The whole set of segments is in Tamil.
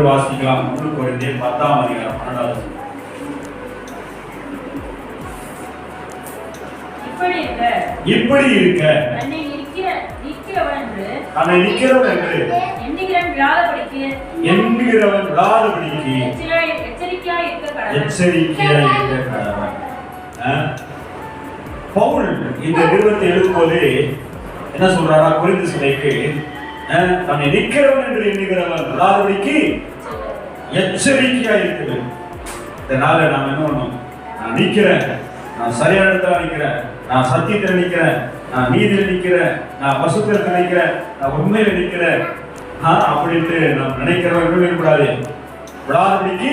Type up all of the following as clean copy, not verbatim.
வாசிக்கலாம். 1 கொரிந்தியர் 10ஆம் அதிகாரம் 12வது. இப்படி இருக்க தன்னை நிற்கிறவன் என்று என்கிறவன் விழாதபடிக்கு எச்சரிக்கையாய் இருக்க கடவன். பவுல் இந்த நிருபத்தை எழுதும்போது என்ன சொல்றாரா? கொரிந்து சபைக்கு தன்னை நிற்கிறவன் என்று எண்ணுகிறவன் விழாதபடிக்கு எச்சரிக்கையா இருக்குது. இதனால நாம் என்ன பண்ணணும்? நான் நிற்கிறேன், நான் சரியான இடத்துல நிற்கிறேன், நான் சத்தியத்தில் நிற்கிறேன், நான் நீதியில் நிற்கிறேன், நான் பசுத்தத்தில் நிற்கிறேன், நான் உண்மையில நிற்கிறேன் அப்படின்ட்டு நாம் நினைக்கிறவர்கள் இருக்கக்கூடாது. விழாதபடிக்கு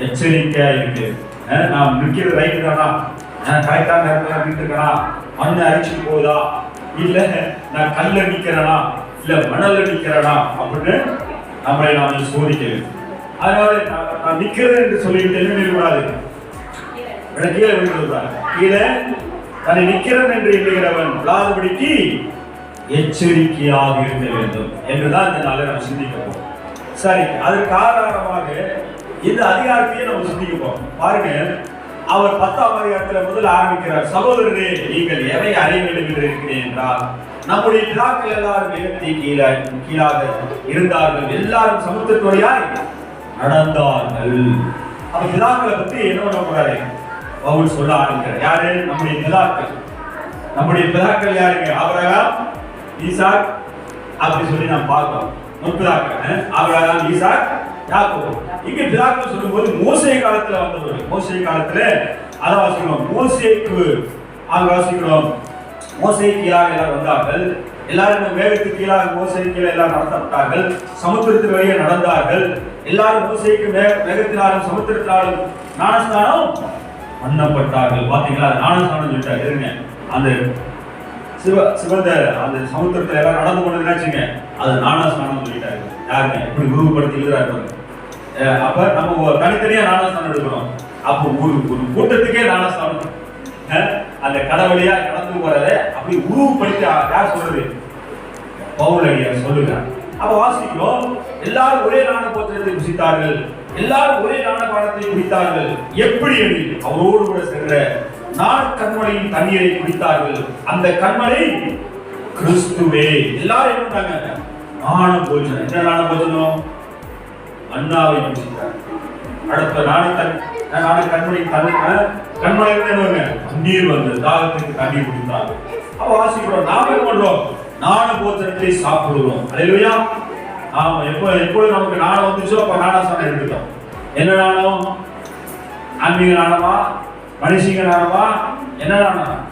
எச்சரிக்கையா இருக்கு. நாம் நிற்கிறது ரைட்டு தானா? கரெக்டான நேரத்தில் நின்றுக்கனா? மண்ணை அரிச்சு போகுதா? இல்ல நான் கல்ல நிற்கிறேனா இல்ல மணல்ல நிற்கிறேனா அப்படின்னு நம்மளை நாம சோதிக்கிறது. அதனால நான் நிற்கிறேன் என்று சொல்லிட்டு என்ன நிற்கக்கூடாது? கீழே விழுந்துள்ளார். கீழே தன்னை நிற்கிறவன் என்று எண்ணுகிறவன் விழாதபடிக்கு எச்சரிக்கையாக இருக்க வேண்டும் என்றுதான் இந்த நாளை நம்ம சிந்திக்க போறோம். சரி, அதற்கு ஆதாரமாக இந்த அதிகாரத்தையே நம்ம சிந்திக்க போறோம். பாருங்க, அவர் 10ஆம் அதிகாரத்தில் முதல் ஆரம்பிக்கிறார். சகோதரரே, நீங்கள் எதை அறிய வேண்டும் என்று இருக்கிறேன் என்றால், நம்முடைய பிதாக்கள் எல்லாரும் வேதத்தை கீழாக இருந்தார்கள், எல்லாரும் சமுத்திரத்தோடையாய் நடந்தார்கள். அப்ப பிதாக்களை பத்தி என்ன பண்ண போறாரு? பவுல் சொல்ல ஆரம்பிக்கிறார். யாரு? நம்முடைய பிதாக்கள். நம்முடைய பிதாக்கள் யாருங்க? ஆபிரகாம், ஈசாக் அப்படி சொல்லி நாம் பார்த்தோம். முற்பிதாக்கள் ஆபிரகாம், ஈசாக், யாக்கோபு. இங்க பிதாக்கள் சொல்லும்போது மோசே காலத்துல வந்தவர்கள். மோசே காலத்துல அதை வாசிக்கிறோம். மோசேக்கு அங்க வாசிக்கிறோம். மோசேக்கு கீழாக எல்லாரும் வந்தார்கள். எல்லாரும் மேகத்துக்கு கீழாக மோசே கீழே எல்லாம் நடத்தப்பட்டார்கள். சமுத்திரத்துக்கு வெளியே நடந்தார்கள். எல்லாரும் மோசேக்கு மேகத்தினாலும் சமுத்திரத்தினாலும் ஞானஸ்நானம் பண்ணப்பட்டார்கள். பாத்தீங்களா? ஞானஸ்நானம் சொல்லிட்டாங்க. இருங்க, அந்த சிவந்த அந்த சமுத்திரத்துல எல்லாம் நடந்து கொண்டு நினைச்சுங்க, அது ஞானஸ்நானம் சொல்லிட்டாங்க. யாருங்க இப்படி உருவப்படுத்தி எழுதுறாரு? அப்ப நம்ம தனித்தனியா ஞானஸ்நானம் எடுக்கணும். அப்போ ஒரு கூட்டத்துக்கே ஞானஸ்நானம். அந்த கடவுளையா நடந்து போறதை அப்படி உருவப்படுத்தி யார் சொல்றது? பவுலடியார் சொல்லுகிறார். அப்ப வாசிக்கிறோம், எல்லாரும் ஒரே ஞான போத்திரத்தை குடித்தார்கள், எல்லாரும் ஒரே ஞான பானத்தை குடித்தார்கள். எப்படி எனில் அவரோடு கூட சென்ற கண்மலையின் தண்ணீரை குடித்தார்கள். அந்த கண்மலை கிறிஸ்துவே. எல்லாரும் என்ன பண்ணாங்க? ஞான போஜனம். என்ன ஞான போஜனம்? அண்ணாவை குடித்தார். அடுத்த கண்மலை கண்மலை தண்ணீர் வந்து தாகத்துக்கு தண்ணீர் குடித்தார்கள். அப்ப வாசிக்கிறோம், நாம என்ன பண்றோம்? ஞான போஜனத்தை சாப்பிடுறோம். அல்லேலூயா. ஆமா, எப்பொழுது நமக்கு ஞானம் வந்துச்சோ அப்ப ஞானஸ்நானம் எடுத்துட்டோம். என்ன ஞானம்? ஆன்மீக ஞானமா? மனுஷங்க ஞானமா? என்ன ஞானம்?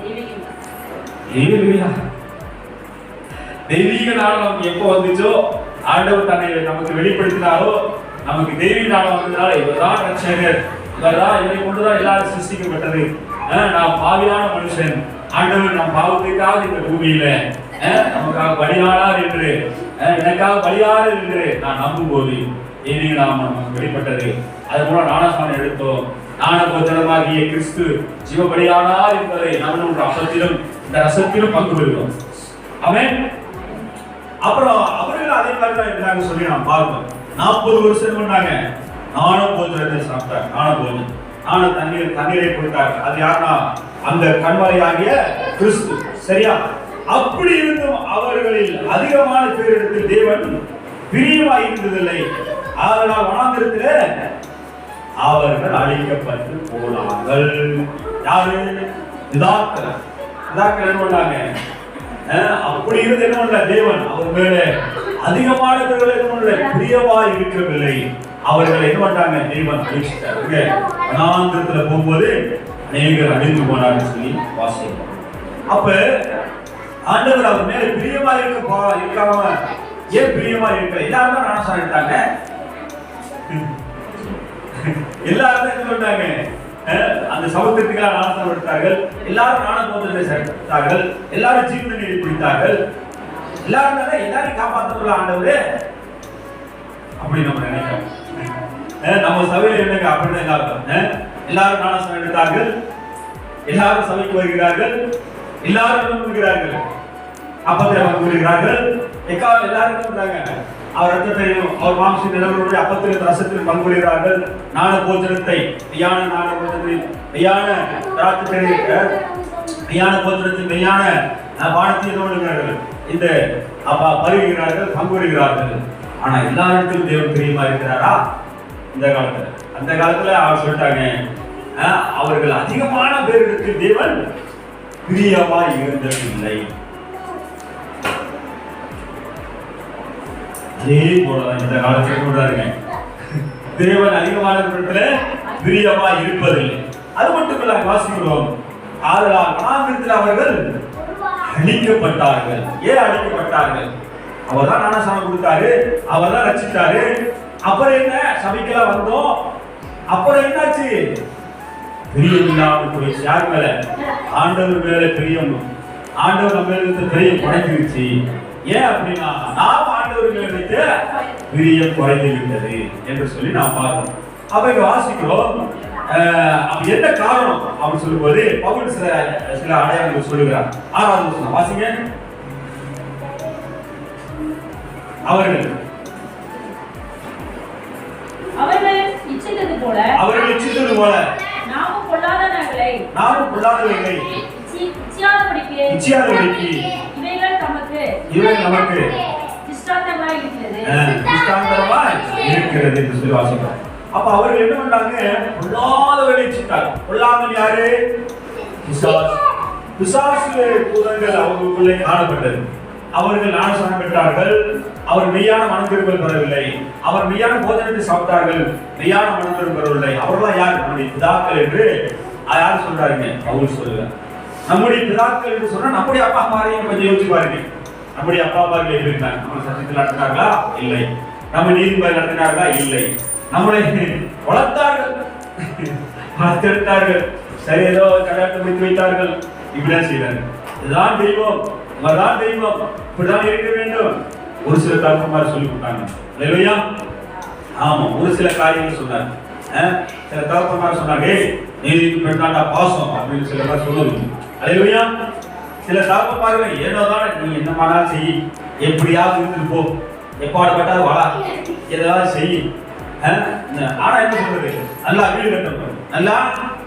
தெய்வீக ஞானம் நமக்கு எப்போ வந்துச்சோ, ஆண்டவர் தன்னை நமக்கு வெளிப்படுத்தினாரோ, நமக்கு தெய்வீக ஞானம் வந்ததுனால இவர்தான் ரட்சகர், இவர்தான், இவரை கொண்டுதான் எல்லாரும் சிருஷ்டிக்கப்பட்டது, நான் பாவியான மனுஷன், ஆண்டவர் நம் பாவத்திற்காக இந்த பூமியில நமக்காக பலியானார் என்று, எனக்காக பலியானார் என்று நான் நம்பும் போது தெய்வீக ஞானம் நமக்கு வெளிப்பட்டது. அது மூலம் ஞானஸ்நானம் எடுத்தோம். ஞான போஜனமாகிய கிறிஸ்து ஜீவபலியானார் என்பதை நம்ம அப்பத்திலும் இந்த ரசத்திலும் பங்கு பெறுகிறோம். ஆமென். அப்புறம் அவர்கள் அதே மாதிரி தான் இருந்தாங்க சொல்லி நாம் பார்த்தோம். 40 வருஷம் பண்ணாங்க. ஞான போஜனத்தை சாப்பிட்டாங்க. ஞான போஜனம், ஞான தண்ணீரை கொடுத்தாங்க. அது யாருன்னா அந்த கண்மலையாகிய கிறிஸ்து. சரியா? அப்படி இருந்தும் அவர்களில் அதிகமான பேரிடத்தில் தேவன் பிரியமாய் இருந்ததில்லை. அதனால் வனாந்திரத்திலே அவர்கள் அழிக்கப்பட்டு போனார்கள். யாரு? பிதாக்கள். பிதாக்கள் என்ன பண்ணாங்க? அப்படி இருந்து என்ன பண்ண? தேவன் அவர் மேல அதிகமான பிரியமாய் இருக்கவில்லை. அவர்கள் என்ன பண்ணாங்க? தேவன் அழிச்சிட்டாங்க. வனாந்திரத்துல போகும்போது அநேகர் அழிந்து போனார்கள் சொல்லி வாசிக்கிறோம். அப்ப ஆண்டவர் அவர் மேல பிரியமா இருக்காம ஏன் பிரியமா இருக்க? எல்லாரும் தான் ஞானஸ்நானம் எடுத்தாங்க. எல்லாரும் என்ன பண்ணாங்க? அந்த சமுத்திரத்துக்கு ஞானஸ்நானம் எடுத்தார்கள். எல்லாரும் ஞான போஜனத்தை எடுத்தார்கள். எல்லாரும் ஜீவ நீரை குடித்தார்கள். எல்லாரும் தானே எல்லாரையும் காப்பாற்றப்பட ஆண்டவரே அப்படி நம்ம நினைக்கிறோம். நம்ம சபையில என்னங்க அப்படிதான் எல்லாரும் ஞானஸ்நானம் எடுத்தார்கள். எல்லாரும் சபைக்கு வருகிறார்கள். எல்லாரும் நம்புகிறார்கள். அப்பத்தை பங்கு கொள்கிறார்கள். எல்லாரும் சொல்றாங்க அவர் ரத்தத்தையும் அவர் மாம்ச நிலவரோடு அப்பத்தில் ரசத்தில் பங்கு கொள்கிறார்கள். ஞான போஜனத்தை மெய்யான ஞான போஜனத்தை மெய்யான மெய்யான போஜனத்தை மெய்யான பானத்தை தோன்றுகிறார்கள். இந்த அப்பா பருகிறார்கள், பங்கு கொள்கிறார்கள். ஆனா எல்லா இடத்திலும் தேவன் பிரியமா இருக்கிறாரா? இந்த காலத்துல அந்த காலத்துல அவர் சொல்லிட்டாங்க, அவர்கள் அதிகமான பேருக்கு தேவன் பிரியமா இருந்ததில்லை. அதே போலதான் இந்த காலத்துல சொல்றாருங்க, தேவன் அதிகமான இடத்துல பிரியமா இருப்பதில்லை. அது மட்டும் இல்ல, வாசிக்கிறோம், ஆதலால் வனாந்திரத்தில் அவர்கள் அழிக்கப்பட்டார்கள். ஏன் அழிக்கப்பட்டார்கள்? அவர் தான் ஞானஸ்நானம் கொடுத்தாரு, அவர் தான் ரட்சித்தாரு. அப்புறம் என்ன, சபைக்கெல்லாம் வந்தோம், அப்புறம் என்னாச்சு? பிரியம் இல்லாமல் போயிடுச்சு. யார் மேல? ஆண்டவர் மேல பிரியம். ஆண்டவர் நம்ம மேல பிரியம் குறைஞ்சிருச்சு. ஏன் அப்படின்னா, நாம் ஆண்டவர் மேல வைத்த பிரியம் குறைந்து விட்டது என்று சொல்லி நாம் பார்க்கிறோம். அப்ப இங்க வாசிக்கிறோம், அப்ப என்ன காரணம் அப்படின்னு சொல்லும்போது பவுல் சில அடையாளங்கள் சொல்லுகிறார். 6வது வசனம் வாசிங்க. அவர்கள் இச்சித்தது போல நாமும் பொல்லாதவைகளை இச்சியாதபடிக்கு இவைகள் நமக்கு திஷ்டாந்தமாய் இருக்கிறது என்று சொல்லி வாசிக்கிறோம். அப்ப அவர்கள் என்ன பண்ணாங்க? பொல்லாதவர்களை இச்சித்தார். பொல்லாதவன் யாரு? பிசாசு பூதங்கள் அவர்களுக்குள்ளே காணப்பட்டது. அவர்கள் ஞானஸ்நானம் பெற்றார்கள். அவர் மெய்யான மனதிரும்பல் பெறவில்லை. அவர் மெய்யான போதனத்தை சாப்பிட்டார்கள், மெய்யான மனதிரும்பல் பெறவில்லை. அவர்களாம் யார்? நம்முடைய பிதாக்கள் என்று யார் சொல்றாருங்க? பவுல் சொல்லுவார். நம்முடைய பிதாக்கள் என்று சொன்னா நம்முடைய அப்பா அம்மாரையும் கொஞ்சம் யோசிச்சு பாருங்க. நம்முடைய அப்பா அம்மார்கள் எப்படி இருந்தாங்க? நம்ம சத்தியத்தில் நடத்தினார்களா? இல்லை. நம்ம நீதிபதி நடத்தினார்களா? இல்லை. நம்மளை வளர்த்தார்கள், வளர்த்தெடுத்தார்கள். சரி, ஏதோ கல்யாணத்தை முடித்து வைத்தார்கள். இப்படிதான் செய்தார்கள். இதுதான் தெய்வம், இவர்தான் தெய்வம், இப்படிதான் இருக்க வேண்டும். ஒரு சில தகவல்மார் சொல்லி கொடுத்தாங்க. இல்லையா? ஆமா, ஒரு சில காரியங்கள் சொன்னார். சில தகவல்மார் சொன்னாங்க, நீதிக்கு பெண்ணாண்டா பாசம் அப்படின்னு சில பேர் சொல்லுவது. இல்லையா? சில தகவல்மார்கள் ஏனோதான் நீ என்ன பண்ணாலும் செய், எப்படியாவது இருந்துட்டு போ, எப்பாடுபட்டாலும் வாழா, ஏதாவது செய். ஆனா என்ன சொல்றது? நல்லா வீடு கட்டணும், நல்லா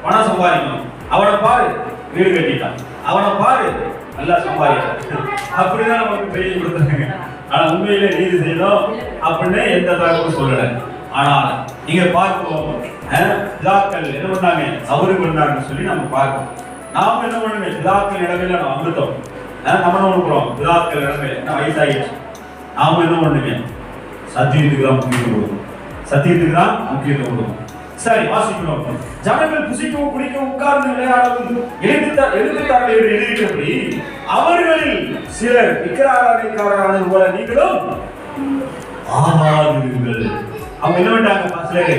பணம் சம்பாதிக்கணும். அவனை பாரு வீடு கட்டிட்டான், அவனை பாரு நல்லா சம்பாதிக்கிறான். அப்படிதான் நமக்கு பெரிய கொடுத்தாங்க. ஆனா உண்மையிலே நீதி செய்யணும் அப்படின்னு எந்த தகவலும் சொல்லல. ஆனால் நீங்க பார்ப்போம், பிதாக்கள் என்ன பண்ணாங்க, அவருக்கு பண்ணாங்கன்னு சொல்லி நம்ம பார்க்கணும். நாம என்ன பண்ணுங்க, பிதாக்கள் இடங்களில் நம்ம வந்துட்டோம். நம்ம என்ன பண்ணுறோம்? பிதாக்கள் இடங்களில் என்ன வயசாகிடுச்சு, நாம என்ன பண்ணுங்க, சத்தியத்துக்கு தான் முக்கியத்துவம் கொடுக்கணும். சத்தியத்துக்கு தான் முக்கியத்துவம் கொடுக்கணும். சரி, வாசிக்கிறோம். ஜனங்கள் புசிக்கவும் குடிக்கவும் உட்கார்ந்து விளையாடவும் எழுதிட்டார்கள் என்று எழுதிக்கிறபடி அவர்களில் சிலர் விக்கிரகாராதனைக்காரரானது போல நீங்களும் ஆகாதீர்கள். அவங்க என்ன பண்ணிட்டாங்க? சிலர்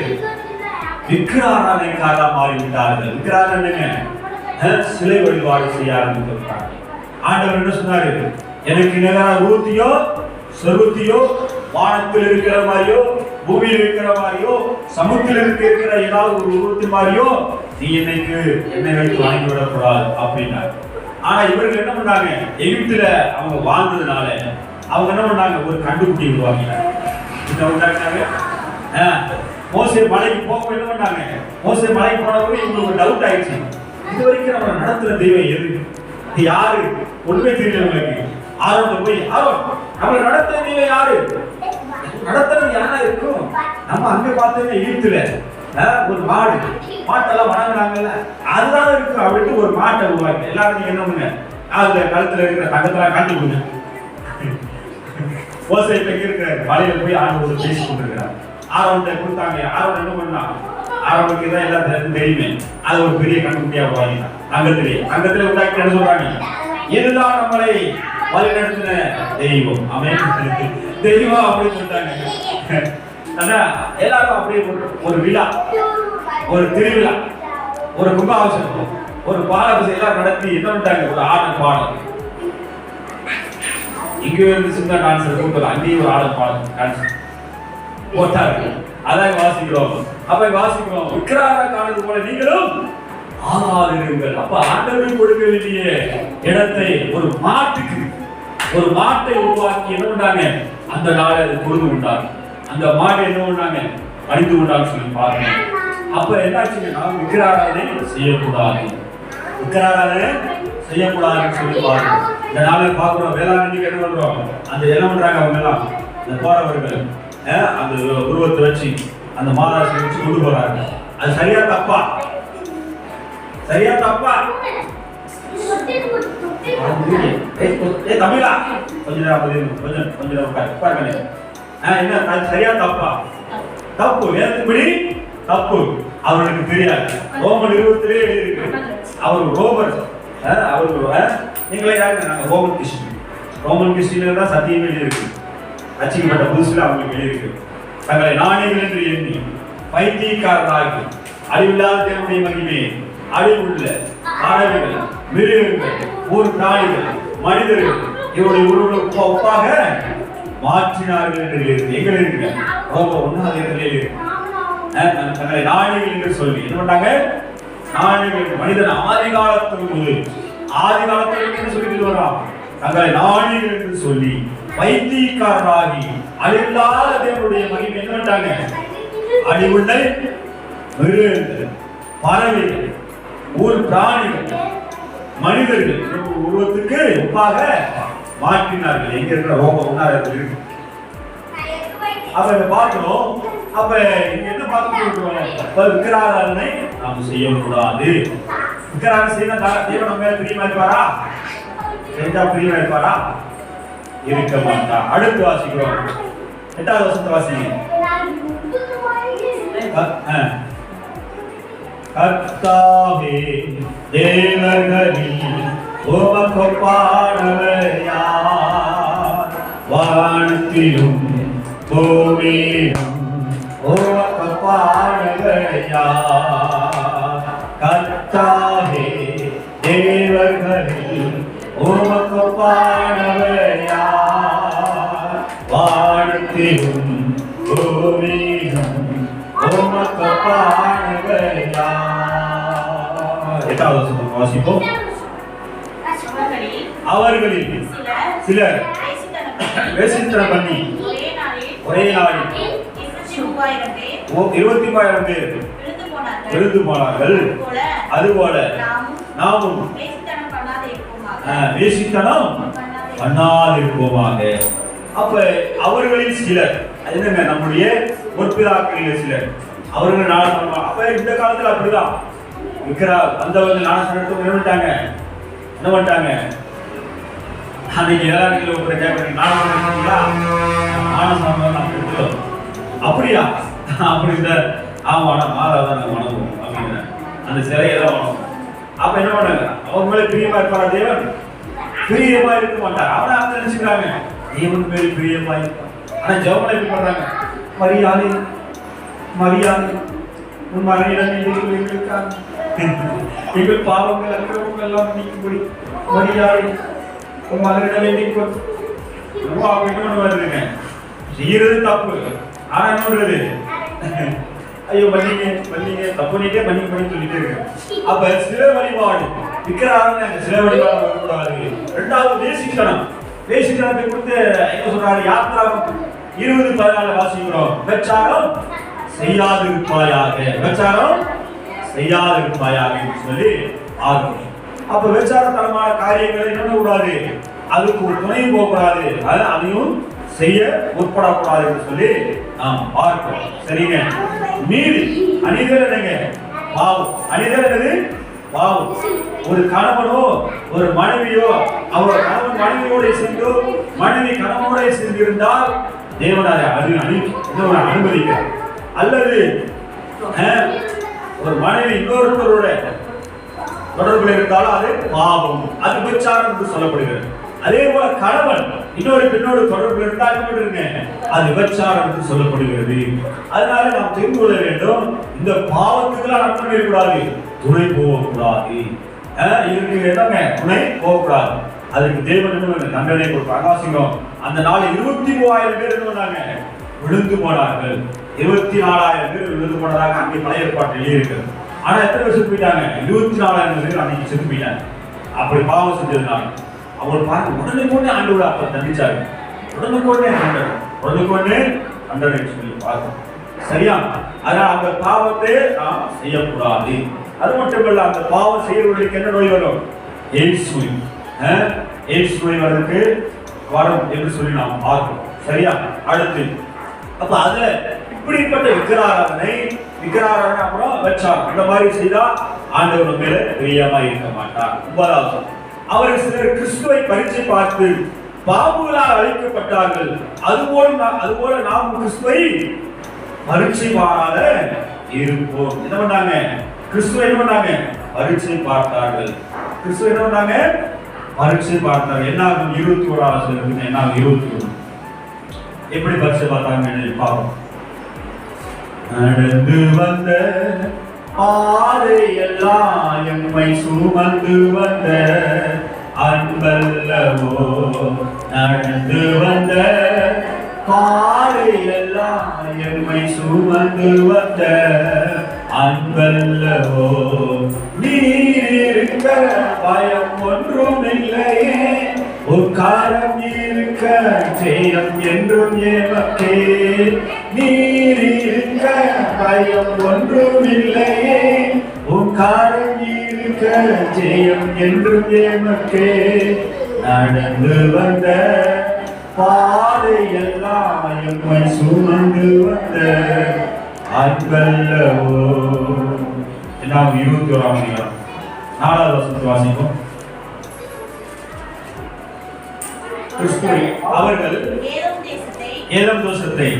விக்கிரகாராதனைக்காரரா மாறிவிட்டார்கள். விக்கிரகாரம் என்னங்க? சிலை வழிபாடு செய்ய ஆரம்பித்திருக்காங்க. ஆண்டவர் என்ன சொன்னாரு? எனக்கு நிகரான உருத்தியோ சொருத்தியோ வானத்தில் இருக்கிற மாதிரியோ பூமியில் இருக்கிற மாதிரியோ சமுத்திரத்தில் இருக்கிற ஏதாவது ஒரு உருவத்தி மாதிரியோ நீ என்னை வைத்து வாங்கி விடக்கூடாது அப்படின்னா. ஆனா இவர்கள் என்ன பண்ணாங்க? எகிப்துல அவங்க வாழ்ந்ததுனால அவங்க என்ன பண்ணாங்க? ஒரு கண்டுபிடி உருவாக்கினாங்க. மோசே மலைக்கு போக என்ன பண்ணாங்க? மோசே மலைக்கு போனவங்க இவங்களுக்கு டவுட் ஆயிடுச்சு. இது வரைக்கும் நம்ம நடத்துற தெய்வம் எது, யாரு உண்மை தெரியவங்களுக்கு. ஆரோன் போய் ஆரோன் நம்ம நடத்துற தெய்வம் யாரு, நடத்துறது யாரா இருக்கும்? நம்ம அங்க பார்த்தோம்னா எகிப்துல ஒரு மாட்டெல்லாம் வணங்குறாங்கல்ல, அதுதான் இருக்கு அப்படின்ட்டு ஒரு மாட்டை உருவாக்கி எல்லாரும் நீங்க என்ன பண்ணுங்க, அதுல கழுத்துல இருக்கிற தங்கத்தெல்லாம் காட்டி கொடுங்க. ஓசை இருக்கிறாரு மலையில போய் ஆண்டவர் பேசி கொண்டிருக்கிறார். ஆரோன்ட்ட கொடுத்தாங்க. ஆரோன் என்ன பண்ணா? ஆரோனுக்கு தான் எல்லாம் தெரியுமே. அது ஒரு பெரிய கண்டுபிடியா உருவாக்கினான். தங்கத்திலே உண்டாக்கி என்ன சொல்றாங்க? இதுதான் நம்மளை வழி நடத்தின தெய்வம். அவன் தெய்வம் அப்படின்னு சொல்லிட்டாங்க. எல்லாரும் அப்படியே ஒரு விழா, ஒரு திருவிழா, ஒரு கும்பாபிஷேகம், ஒரு பாலாபிஷேகம் எல்லாம் நடத்தி என்ன பண்ணிட்டாங்க? ஒரு ஆடல் பாடல். இங்க இருந்து சின்ன டான்ஸ் கூட்டலாம், அங்கேயும் ஒரு ஆடல் பாடல் டான்ஸ் போட்டாரு. அதான் வாசிக்கிறோம். அப்ப வாசிக்கிறோம், விக்கிரகார காணது போல நீங்களும் ஆகாதிருங்கள். அப்ப ஆண்டவருக்கு கொடுக்க வேண்டிய இடத்தை ஒரு மாட்டுக்கு ஒரு மாட்டை உருவாக்கி என்ன பண்ணாங்க, அந்த நாளை அது தொழுது கொண்டாங்க. அந்த மாடு என்ன பண்ணாங்க, அழிந்து கொண்டான்னு சொல்லி பாருங்க. அப்ப என்னாச்சுன்னா விக்கிராராதனை செய்யக்கூடாது, விக்கிராராதனை செய்யக்கூடாதுன்னு சொல்லி பாருங்க. இந்த நாளில் பார்க்கிறோம், வேளாண்மைக்கு என்ன பண்றோம், அந்த என்ன பண்றாங்க அவங்க எல்லாம், இந்த போறவர்கள் அந்த உருவத்தை வச்சு அந்த மாதாசி வச்சு கொண்டு போறாங்க. அது சரியா தப்பா? சரியா தப்பா? தமிழா கொஞ்ச நேரம் என்ன சரியா தப்பா? தப்பு. வேதத்தின்படி தப்பு. அவர்களுக்கு தெரியாது. ரோமன் 20 எழுதியிருக்கு. அவர் ரோமர், அவர் நீங்களே யாரு, நாங்க ரோமன் கிறிஸ்டின். ரோமன் கிறிஸ்டின்ல தான் சத்தியம் எழுதியிருக்கு. ரட்சிக்கப்பட்ட புதுசுல அவங்களுக்கு எழுதியிருக்கு. தங்களை நாணயங்கள் என்று எண்ணி பைத்தியக்காரராகி அழிவில்லாத தேவனுடைய மகிமையை அழிவுள்ள பறவைகள், மிருகங்கள், ஊர் பிராணிகள், மனிதர்கள் இவருடைய உருவங்களுக்கு ஒப்பாக மாற்றினார்கள் என்று எழுதி எங்க இருக்கு? ரோம 1 இருக்கு. தங்களை நாணயங்கள் என்று சொல்லி என்ன பண்ணாங்க? நாணயங்கள். மனிதன் ஆதி காலத்திலிருந்து என்ன சொல்லிட்டு வரான்? தங்களை நாணயங்கள் என்று சொல்லி பைத்தியக்காரராகி அழிவில்லாத தேவனுடைய மகிமை என்ன பண்ணாங்க? அழிவுள்ள மிருகங்கள், பறவைகள், ஊர் பிராணிகள், மனிதர்கள் உருவத்துக்கு ஒப்பாக மாற்றினார்கள். எங்க இருக்கிற ரோம 1 இருக்கு. அப்ப பார்க்கிறோம். அப்ப இங்க என்ன பார்க்கிறோம்? விக்கிராராதனை நாம் செய்யக்கூடாது. விக்கிராராதனை செய்யணும். தேவன் நம்ம மேல பிரியமா இருப்பாரா? செஞ்சா பிரியமா இருப்பாரா? இருக்க மாட்டா. அடுத்து வாசிக்கிறோம். 8வது வசனத்தை வாசிங்க. கர்த்தாவே தேவர்களில் உமக்கொப்பானவர் யார்? வானத்திலும் பூமியிலும் உமக்கொப்பானவர் யார்? கர்த்தாவே தேவர்களில் உமக்கொப்பானவர் யார்? வானத்திலும் பூமியிலும் உமக்கொப்பானவர் யார்? 8வது வசனம் வாசிப்போம். அவர்களில் சிலர் வேசித்தனம் பண்ணி ஒரே நாளில் 25,000 பேர் விழுந்து போனார்கள். அதுபோல நாமும் வேசித்தனம் பண்ணாதிருப்போமாக. அப்ப அவர்களில் சிலர் என்னங்க, நம்முடைய முற்பிதாக்களில் சிலர். அவர்கள் நானும் அப்ப இந்த காலத்துல அப்படிதான் விக்கிறார். வந்தவங்க நானும் என்ன பண்ணிட்டாங்க? அன்னைக்கு எல்லாரும் ஒருத்தர் கேட்கறீங்க, அப்படியா? அப்படி இந்த ஆமா மாதாதான் வணங்கும் அப்படிங்கிற அந்த சிலையெல்லாம் வணங்கும். அப்ப என்ன பண்ணாங்க? அவங்க மேல பிரியமா இருப்பாரா தேவன்? பிரியமா இருக்க மாட்டார். அவனை அவங்க நினைச்சுக்கிறாங்க தேவன் மேல பிரியமா இருப்பான். ஆனா ஜெபம் எப்படி பண்றாங்க? மரியாதை மரியாதை உன் மகனிடம் எங்களுக்காக எங்கள் பாவங்கள் அக்கிரமங்கள் எல்லாம் நீக்கும்படி மரியாதை உன் மகனிடம் என்ன வருதுங்க? செய்யறது தப்பு. ஆனா என்ன பண்றது? ஐயோ மன்னிங்க மன்னிங்க, தப்பு பண்ணிட்டே மன்னிக்க சொல்லிட்டே இருக்கு. அப்ப சில வழிபாடு விக்கிராராதனை, சில வழிபாடு வரக்கூடாது. 2வது தேசிக்கணும். தேசிக்கணத்தை கொடுத்து என்ன சொல்றாரு? யாத்ரா 20:14 வாசிக்கிறோம். விபச்சாரம் செய்யாதிருப்பாயாக, விபச்சாரம் செய்யாதிருப்பாயாக என்று சொல்லி ஆகும். அப்ப விபச்சாரத்தனமான காரியங்களை என்ன கூடாது? அதுக்கு ஒரு துணையும் போகக்கூடாது, அதையும் செய்ய முற்படக்கூடாது என்று சொல்லி நாம் பார்க்கிறோம். சரிங்க. நீதி அனிதர் என்னங்க? பாவம். அனிதர் என்னது? பாவம். ஒரு கணவனோ ஒரு மனைவியோ அவர் கணவன் மனைவியோட சேர்ந்து மனைவி கணவனோட சேர்ந்து இருந்தால் தேவனாரை அனுமதிக்கிறார். அல்லது ஒரு மனைவி இன்னொருத்தரோட தொடர்புல இருந்தாலும் அது பாவம், அது விபச்சாரம் என்று சொல்லப்படுகிறது. அதே போல கணவன் இன்னொரு பெண்ணோடு தொடர்புல இருந்தால் அது விபச்சாரம் என்று சொல்லப்படுகிறது. அதனால நாம் தெரிந்து கொள்ள வேண்டும், இந்த பாவத்துக்கெல்லாம் நம்ம இருக்கக்கூடாது, துணை போகக்கூடாது. இதுக்கு என்னங்க? துணை போகக்கூடாது. அதுக்கு தேவன் என்ன தண்டனை கொடுப்பாங்க. வாசிக்கிறோம். அந்த நாள் 23,000 பேர் என்ன பண்ணாங்க? விழுந்து போனார்கள். 24,000 பேர் விழுந்து போனதாக அங்கே பழைய ஏற்பாட்டில் எழுதியிருக்கிறது. ஆனா எத்தனை பேர் செத்து போயிட்டாங்க? 24,000 பேர் அன்னைக்கு செத்து போயிட்டாங்க. அப்படி பாவம் செஞ்சதுனால. அவர் பார்த்து உடனே ஆண்டவர் அப்ப தண்டிச்சாரு. உடனுக்குடனே தண்டனை சொல்லி பார்த்தோம். சரியா? அதனால அந்த பாவத்தை நாம் செய்யக்கூடாது. அது மட்டுமல்ல, அந்த பாவம் செய்யறவர்களுக்கு என்ன நோய் வரும்? எய்ட்ஸ் நோய். எய்ட்ஸ் நோய் வரதுக்கு வரும் என்று சொல்லி நாம் பார்க்கிறோம். சரியா? அடுத்து அப்ப அதுல இப்படிப்பட்ட விக்கிராராதனை அப்புறம் வச்சார். இந்த மாதிரி செய்தா ஆண்டவர் மேல பிரியமா இருக்க மாட்டார். 9வது, அவர் சிலர் கிறிஸ்துவை பரீட்சை பார்த்து பாவங்களால் அழிக்கப்பட்டார்கள். அதுபோல நாம் கிறிஸ்துவை பரீட்சை பாராத இருப்போம். என்ன பண்ணாங்க? கிறிஸ்துவை என்ன பண்ணாங்க? பரீட்சை பார்த்தார்கள். கிறிஸ்துவை என்ன பண்ணாங்க? பரீட்சை பார்த்தார்கள். என்ன ஆகும்? 21வது என்ன ஆகும்? 21 எப்படி பரீட்சை பார்த்தாங்க பார்ப்போம். நடந்து வந்த பாதையெல்லாம் எம்மை சுமந்து வந்த அன்பல்லவோ, நடந்து வந்த பாதையெல்லாம் எம்மை சுமந்து வந்த அன்பல்லவோ, நீர் இருக்க பயம் ஒன்றும் இல்லையே, ஒரு காலம் இருக்க ஜெயம் என்றும் எமக்கே, நீர் இருக்க பயம் ஒன்றும் இல்லையே, உன் காலம் இருக்க ஜெயம் என்றும் எமக்கே, நடந்து வந்த பாதையெல்லாம் எம்மை சுமந்து வந்த அன்பல்லவோ. எல்லாம் 21ஆம் அதிகாரம் 4வது வசனத்தை வாசிப்போம். அவர்கள் ஏதோம் தேசத்தை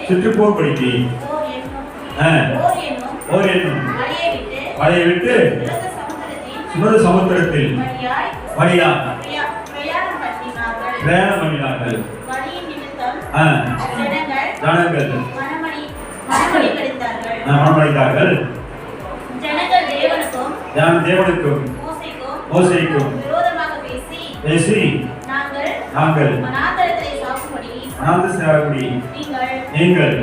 சுற்றி போகும்படிக்கு ஓர் என்னும் மலையை விட்டு சுமத சமுத்திரத்தில் பிரயாணம் பண்ணினார்கள். ஜனங்கள் மனமடித்தார்கள். தேவனுக்கும் மோசேக்கும் பேசி நாங்கள் சாகும்படி நீங்கள்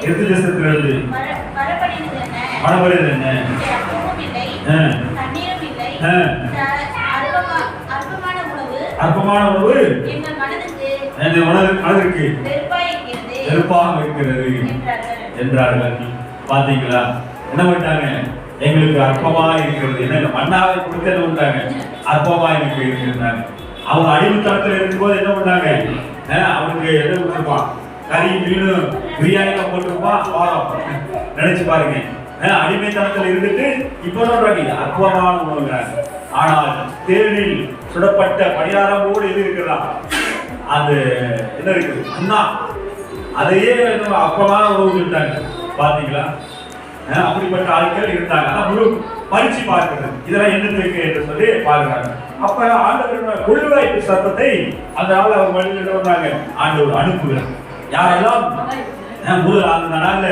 எகிப்து தேசத்திலிருந்து வரப்படினது என்ன? அற்பமான உணவு எங்கள் மனதிற்கு வெறுப்பாக இருக்கிறது என்றார்கள். பாத்தீங்களா? என்ன பண்ணிட்டாங்க? எங்களுக்கு அற்பமா இருக்கிறது. என்ன மண்ணாவை கொடுத்து என்ன பண்ணாங்க? அற்பமா எனக்கு இருக்கிறாங்க. அவங்க அடிமைத்தனத்தில் இருக்கும்போது என்ன பண்ணாங்க? அவனுக்கு என்ன கொடுத்துருப்பான்? கறி மீன் பிரியாணில போட்டிருப்பான். பாரம் நினைச்சு பாருங்க. அடிமைத்தனத்தில் இருந்துட்டு இப்ப சொல்றாங்க அற்பமான உணவுங்கிறாங்க. ஆனால் தேனில் சுடப்பட்ட பணியாரமோடு எது இருக்கிறதா? அது என்ன இருக்குது? அண்ணா அதையே அற்பமான உணவு விட்டாங்க. பாத்தீங்களா? அப்படிப்பட்ட ஆட்கள் இருந்தாங்க. முழு பரிச்சு பார்க்கிறது இதெல்லாம் என்னத்துக்கு என்று சொல்லி பார்க்கிறாங்க. அப்ப ஆண்டவர் கொள்ளுவாய் சத்தத்தை அந்த நாள் அவர் வழியிடுறாங்க. ஆண்டவர் அனுப்புகிறார். யாரெல்லாம் அந்த நாள்ல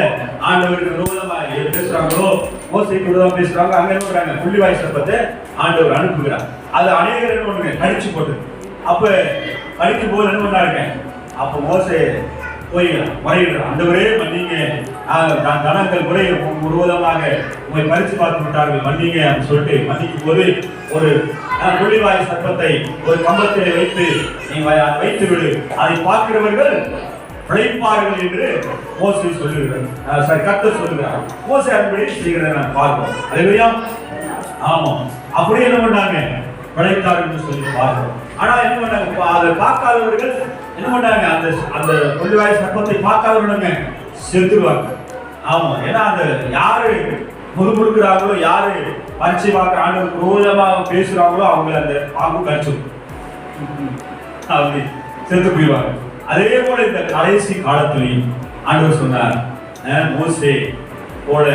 ஆண்டவருக்கு நூலமா பேசுறாங்களோ, மோசைக்கு விரோதமா பேசுறாங்க, அங்க என்ன பண்றாங்க? கொள்ளுவாய் சத்தத்தை ஆண்டவர் அனுப்புகிறார். அது அநேகர் என்ன பண்ணுங்க? கடிச்சு போட்டு. அப்ப கடிக்கும் போது என்ன பண்ணாருங்க? அப்ப மோசே போய் முறையிடுறான். ஆண்டவரே மன்னிங்க, தனங்கள் முறை விரோதமாக உங்களை பறிச்சு பார்த்து விட்டார்கள், மன்னிங்க அப்படின்னு சொல்லிட்டு மன்னிக்கும் போது ஒரு கொள்ளுவாய் சர்ப்பத்தை ஒரு கம்பத்தில் வைத்து நீங்க வைத்து விடு, அதை பார்க்கிறவர்கள் பிழைப்பார்கள் என்று மோசே சொல்லுகிறார். கர்த்தர் சொல்லுகிறார். மோசே அப்படி செய்கிறத நான் பார்ப்போம். அல்லேலூயா. ஆமா, அப்படியே என்ன பண்ணாங்க? பிழைத்தார்கள் என்று சொல்லி பார்க்கிறோம். ஆனா என்ன பண்ணாங்க? அதை பார்க்காதவர்கள் என்ன பண்ணாங்க? அந்த கொள்ளுவாய் சர்ப்பத்தை பார்க்காதவங்க செத்துருவாங்க. ஆமா, ஏன்னா அந்த யாரு முறுமுறுக்கிறாங்களோ, யாரு பரிச்சை பார்க்கிற ஆண்டவர் குரோதமாக பேசுறாங்களோ அவங்க அந்த பாம்பு கடிச்சிடும், அப்படி செத்து போயிடுவாங்க. அதே போல இந்த கடைசி காலத்திலையும் ஆண்டவர் சொன்னார், மோசே போல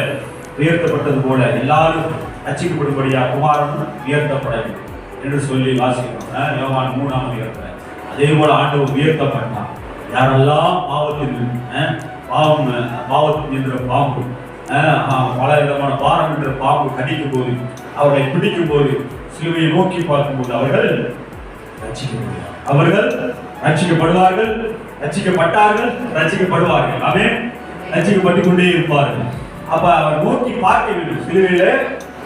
உயர்த்தப்பட்டது போல எல்லாரும் ரட்சிக்கப்படும்படியா குமாரனும் உயர்த்தப்பட வேண்டும் என்று சொல்லி வாசிக்கிறோம். யோவான் 3ஆம் அதிகாரத்துல அதே போல ஆண்டவர் உயர்த்தப்பட்டார். யாரெல்லாம் பாவத்தின் என்ற பாம்பு, பல விதமான பாரம் என்ற பாம்பு கடிக்கும் போது, அவர்களை பிடிக்கும் போது, சிலுவையை நோக்கி பார்க்கும் போது அவர்கள் ரட்சிக்கப்படுவார்கள், ரட்சிக்கப்பட்டார்கள், ரட்சிக்கப்படுவார்கள். ஆமென். ரட்சிக்கப்பட்டு கொண்டே இருப்பார்கள். அப்ப அவர் நோக்கி பார்க்க வேண்டும். சிலுவையில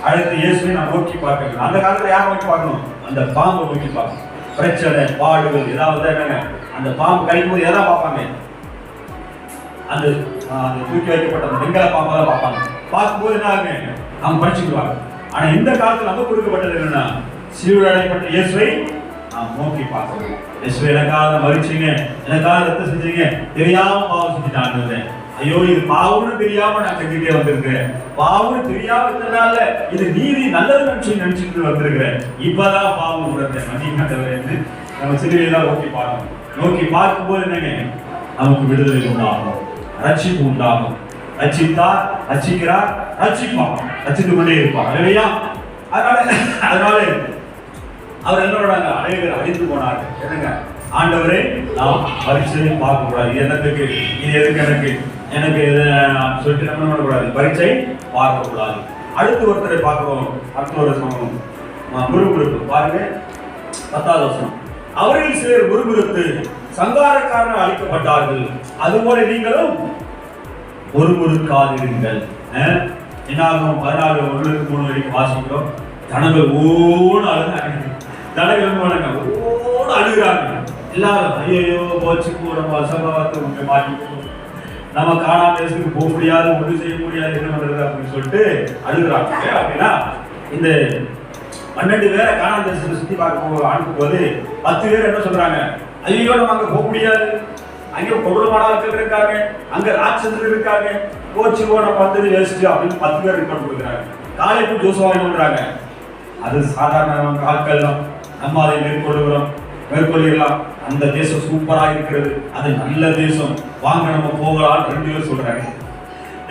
அடுத்து இயேசுவை நான் நோக்கி பார்க்க வேண்டும். அந்த காலத்துல யார் நோக்கி பார்க்கணும்? அந்த பாம்பை நோக்கி பார்க்கும். பிரச்சனை பாடுகள் ஏதாவது என்னங்க, அந்த பாம்பு கடிக்கும் போது எதாவது பார்ப்பாங்க, அந்த தூக்கி வைக்கப்பட்ட அந்த வெங்கல பாம்பை தான் பார்ப்பாங்க. பார்க்கும்போது என்ன ஆகுங்க, அவங்க படிச்சுக்குவாங்க. ஆனா இந்த காலத்துல நம்ம கொடுக்கப்பட்டது என்னன்னா, சிலுவையில் அறையப்பட்ட இயேசுவை நாம் நோக்கி பார்க்கணும். இயேசுவை எனக்காக மறிச்சீங்க, எனக்காக ரத்தம் செஞ்சீங்க, தெரியாம பாவம் செஞ்சுட்டாங்க. ஐயோ இது பாவம்னு தெரியாம நான் செஞ்சுட்டே வந்திருக்கிறேன், பாவம்னு தெரியாம இருந்தனால இது நீதி நல்லது நினைச்சுட்டு வந்திருக்கிறேன், இப்பதான் பாவம் உணர்ந்தேன், மன்னிக்காதவரேன்னு நம்ம சிலுவையெல்லாம் நோக்கி பார்க்கணும். நோக்கி பார்க்கும்போது என்னங்க, நமக்கு விடுதலை உண்டாகும், ரட்சிப்பு உண்டாகும். ரட்சித்தார், ரட்சிக்கிறார், ரட்சிப்பான், ரட்சித்து கொண்டே இருப்பான் இல்லையா? அதனால அவர் என்னோட அனைவரும் அழிந்து போனார்கள். என்னங்க, ஆண்டவரே நாம் பரீட்சையை பார்க்க கூடாது, என்னத்துக்கு இது எதுக்கு எனக்கு சொல்லிட்டு நம்ம பண்ணக்கூடாது, பரீட்சை பார்க்க கூடாது. அடுத்து ஒருத்தரை பார்க்கிறோம், அடுத்த ஒரு முறுமுறுப்பு பாருங்க, 10வது வசனம். அவர்கள் சிலர் முறுமுறுத்து சங்காரக்காரர்கள் அழிக்கப்பட்டார்கள், அதுபோல நீங்களும் முறுமுறுக்காதிருங்கள். என்னாகும் 14:1-3 வரைக்கும் வாசிக்கிறோம். ஜனங்கள் ஓடு அழுகிறாங்க, அழுகிறாங்க எல்லாரும். ஐயோ போச்சு, நம்ம அசம்பாவத்தை உங்க மாட்டிக்கணும், நம்ம காணாம தேசத்துக்கு போக முடியாது, ஒன்றும் செய்ய முடியாது, என்ன பண்றது அப்படின்னு சொல்லிட்டு அழுகிறாங்க. அப்படின்னா இந்த 12 பேரை காணாம தேசத்தை சுத்தி பார்க்க அனுப்பும் போது 10 பேர் என்ன சொல்றாங்க, ஐயோ நம்ம அங்க போக முடியாது, அங்கே கொடூரமானவர்கள் இருக்காங்க, அங்க ராட்சசர்கள் இருக்காங்க, போச்சு நம்ம வந்தது வேஸ்ட் அப்படின்னு 10 பேர் ரிப்போர்ட் கொடுக்குறாங்க. காலைக்கு ஜோசுவா பண்றாங்க, அது சாதாரண ஆட்கள் தான், நம்ம அதை மேற்கொள்ளலாம், அந்த தேசம் சூப்பரா இருக்கிறது, அது நல்ல தேசம், வாங்க நம்ம போகலாம் 2 பேர் சொல்றாங்க.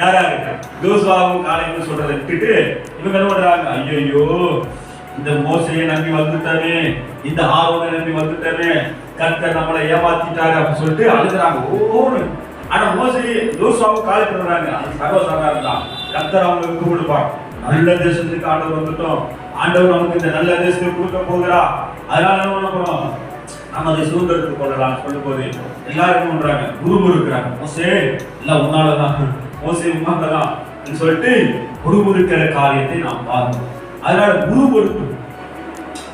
யாரா இருக்கு, ஜோசுவாவும் காலைக்கு சொல்றதை விட்டுட்டு இவங்க என்ன பண்றாங்க, ஐயோ இந்த மோசையை நம்பி வந்துட்டானே, இந்த ஆரோனை நம்பி வந்துட்டானே, கர்த்தர் நம்மளை ஏமாத்திட்டாரு அப்படின்னு சொல்லிட்டு அழுகிறாங்க ஓன்னு. ஆனா மோசையை ஜோசுவாவும் காலை பண்றாங்க, அது சர்வசாதாரணம் தான். கர்த்தர் அவங்களுக்கு கொடுப்பார், நல்ல தேசத்துக்கு ஆண்டவர் வந்துட்டோம், ஆண்டவர் நமக்கு இந்த நல்ல தேசத்துக்கு கொடுக்க போகிறா, அதனால என்ன பண்ண போறோம், நம்ம அதை சுதந்திரத்துக்கு கொள்ளலாம் சொல்லும் போது எல்லாரும் என்ன பண்றாங்க, முறுமுறுக்கிறாங்க. மோசே எல்லாம் உன்னாலதான், மோசே உன்னாலதான் சொல்லிட்டு முறுமுறுக்கிற காரியத்தை நாம் பார்க்கணும். அதனால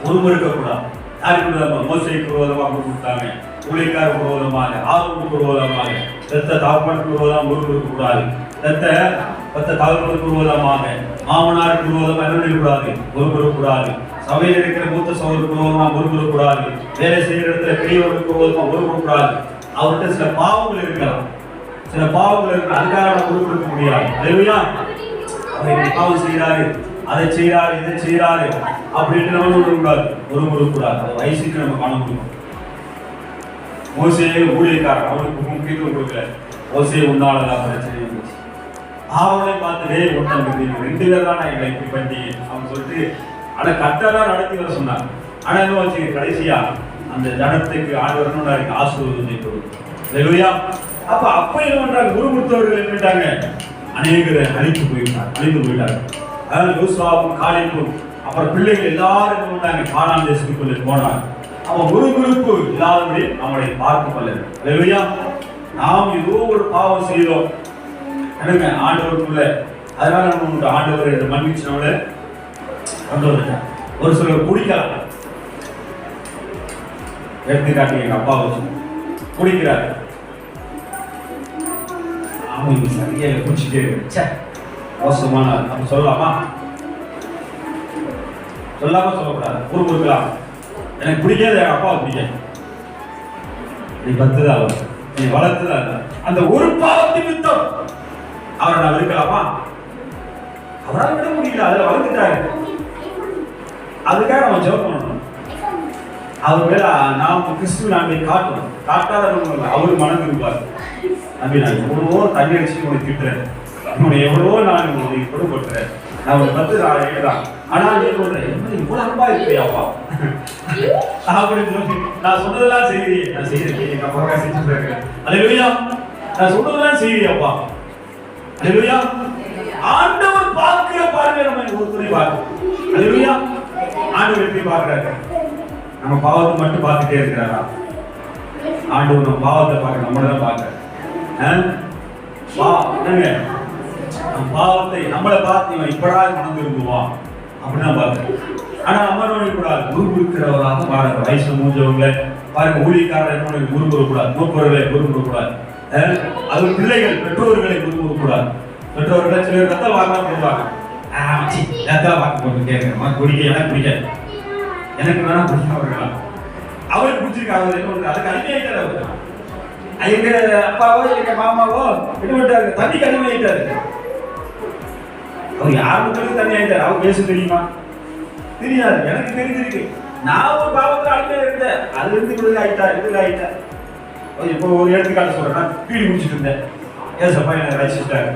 முறுமுறுக்க கூடாது. யாருக்கு விரோதமாக, மோசேக்கு விரோதமாக முறுமுறுத்தாங்க, ஊழியக்காரருக்கு விரோதமாக, ஆரோனுக்கு விரோதமாக, ரத்த தாப்பனுக்கு விரோதமாக முறுமுறுக்க கூடாது, ரத்த தாப்பனுக்கு விரோதமாக, மாமனாருக்கு விரோதமாக என்ன கூடாது, முறுமுறுக்க கூடாது, சபையில் இருக்கிற மூத்த சகோதரருக்கு விரோதமாக முறுமுறுக்க கூடாது, வேலை செய்கிற இடத்துல பெரியவர்களுக்கு விரோதமாக முறுமுறுக்க கூடாது. அவர்கிட்ட சில பாவங்கள் இருக்கலாம், சில பாவங்கள் இருக்கிற அதுக்காக முறுமுறுக்க முடியாது. அல்லேலூயா. அவர் பாவம் செய்கிறாரு, அதை செய்யறாரு, இதை செய்யறாரு அப்படின்ட்டு நம்ம கூடாது, முறுமுறுக்க கூடாது. வயசுக்கு நம்ம காண முடியும். மோசே ஊழியக்காரர், அவனுக்கு முக்கியத்துவம் கொடுக்கல, மோசே உன்னாலதான் பிரச்சனை இருந்துச்சு. அவனை பார்த்துட்டே ஒன்றாம் 2 பேர் தான் எங்களை இப்படி பண்ணி அவன் சொல்லிட்டு, ஆனா கர்த்தர் நடத்தி வர சொன்னாங்க. ஆனா என்ன வச்சு கடைசியா அந்த ஜனத்துக்கு ஆண்டவர் ஆசீர்வாதத்தை கொடுக்கும். அல்லேலூயா. அப்ப என்ன பண்றாங்க, குருமுத்தவர்கள் என்னட்டாங்க, அநேகரை அழிந்து போயிட்டாங்க. அதாவது யோசுவாவும் காலேபும் அப்புறம் பிள்ளைகள் எல்லாரும் என்ன பண்ணாங்க, கானான் தேசத்துக்குள்ளே போனாங்க. அவன் முறுமுறுப்பு இல்லாதபடி அவனை பார்க்க பல்லது. அல்லேலூயா. நாம் ஏதோ ஒரு பாவம் செய்தோம் என்னங்க ஆண்டவருக்குள்ள, அதனால நம்ம ஆண்டவர் இந்த மன்னிச்சவங்கள கொண்டு வந்துட்டாங்க. ஒரு சிலர் குடிக்கலாம், எடுத்துக்காட்டி எங்க அப்பா வச்சு குடிக்கிறாரு, அவங்க சரியா குடிச்சுட்டே இருக்கு, மோசமான நம்ம சொல்லலாமா, சொல்லாம சொல்லக்கூடாது, முறுமுறுக்கலாம். எனக்கு பிடிக்காது, என் அப்பாவை பிடிக்காது, நீ பத்துதான் நீ வளர்த்துதான், அந்த ஒரு பாவத்தின் நிமித்தம் அவரை நான் இருக்கலாமா, அவரால் விட முடியல, அதுல வளர்த்துட்டாரு. அதுக்காக நம்ம ஜெபம் பண்ணணும், அவர் மேல நாம் கிறிஸ்துவ நாமத்தை காட்டணும். காட்டாத அவரு மனம் திரும்பாரு. நம்பி நான் எவ்வளவோ தண்ணி அடிச்சு உனக்கு திட்டுறேன், உன்னை எவ்வளவோ நான் உனக்கு கொடுப்பட்டுறேன், நான் ஒரு 10 எழுதான், ஆனா நீ சொல்றேன் இவ்வளவு அன்பா இருக்கிறியாப்பா அப்படின்னு சொல்லி நான் சொன்னதெல்லாம் செய்யறியே, நான் செய்யறேன், எங்க அப்பா செஞ்சுட்டு இருக்கேன். அல்லேலூயா. நான் சொன்னதெல்லாம் செய்யறியாப்பா. அல்லேலூயா. ஆண்டவர் பார்க்கிற பார்வை நம்ம ஒருத்தரை பார்க்கணும். அல்லேலூயா. ஆண்டவர் எப்படி பார்க்கிறாரு, நம்ம பாவத்தை மட்டும் பார்த்துட்டே இருக்கிறாரா, ஆண்டவர் நம்ம பாவத்தை பார்க்க நம்மளதான் பார்க்க பாவத்தை நம்மளை பார்த்து இவன் இப்படா மனம் திரும்புவான் அப்படின்னு நான் பார்த்தேன். ஆனா நம்ம என்ன கூடாது, முறுமுறுக்கிறவராக மாறுங்க. வயசு மூஞ்சவங்கள பாருங்க, ஊழியக்காரர் என்ன முறுமுறுக்கூடாது, மூப்பவர்களை முறுமுறுக்கூடாது. அது பிள்ளைகள் பெற்றோர்களை முறுமுறுக்கூடாது. பெற்றோர்களை சிலர் ரத்தம் வாங்க போடுவாங்க. ரத்தம் வாங்க போட்டு கேட்கிறேன், குடிக்க எனக்கு பிடிக்காது, எனக்கு வேணா பிடிக்காம அவருக்கு பிடிச்சிருக்காங்க. அதுக்கு அடிமையாயிட்டாரு அவர். எங்க அப்பாவோ எங்க மாமாவோ என்ன பண்ணிட்டாரு, தண்ணி அடிமையாயிட்டாரு. அவர் யார் மக்களுக்கு தண்ணி ஆயிட்டாரு. அவர் பேச தெரியுமா? தெரியாது. எனக்கு தெரிஞ்சிருக்கு. நான் ஒரு பாவத்தில் அடிமையா இருந்தேன், அது இருந்து விடுதலை ஆயிட்டா, விடுதலை ஆயிட்டா. இப்போ ஒரு எடுத்துக்காட்டு சொல்றேன். பீடி குடிச்சிட்டு இருந்தேன், ஏசப்பா என்ன ரசிச்சிட்டாரு.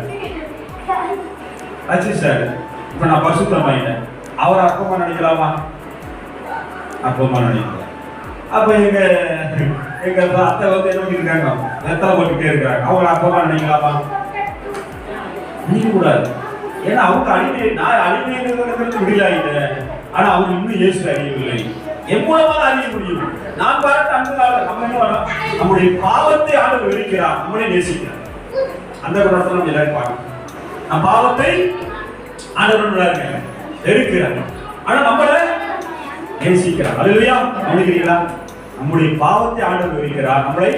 இப்ப நான் பரிசுத்தம் ஆயிட்டேன். அவரை அப்பமா நினைக்கலாமா? அப்பமா நினைக்கல. அப்ப எங்க அத்தை வந்து என்ன பண்ணிருக்காங்க, ரத்தம் போட்டுட்டே இருக்காங்க. அவங்க அப்பமா நினைக்கலாமா? நினைக்க கூடாது. ஏன்னா அவங்க அடிமை, நான் அடிமைங்கிறது விடுதலை ஆயிட்டேன். ஆனா அவங்க இன்னும் இயேசு அறியவில்லை. என் மூலமா அறிய முடியும். நான் பாராட்ட அன்புக்காக நம்ம என்ன வரோம், நம்முடைய பாவத்தை ஆண்டவர் வெறுக்கிறார், நம்மளே நேசிக்கிறார். அந்த குணத்தை நம்ம எல்லாரும் பார்க்கணும். நம் பாவத்தை ஆண்டவர் வெறுக்கிறார், ஆனா நம்மள நேசிக்கிறார். அல்லேலூயா. நினைக்கிறீங்களா? நம்முடைய பாவத்தை ஆண்டவர் வெறுக்கிறார், நம்மளை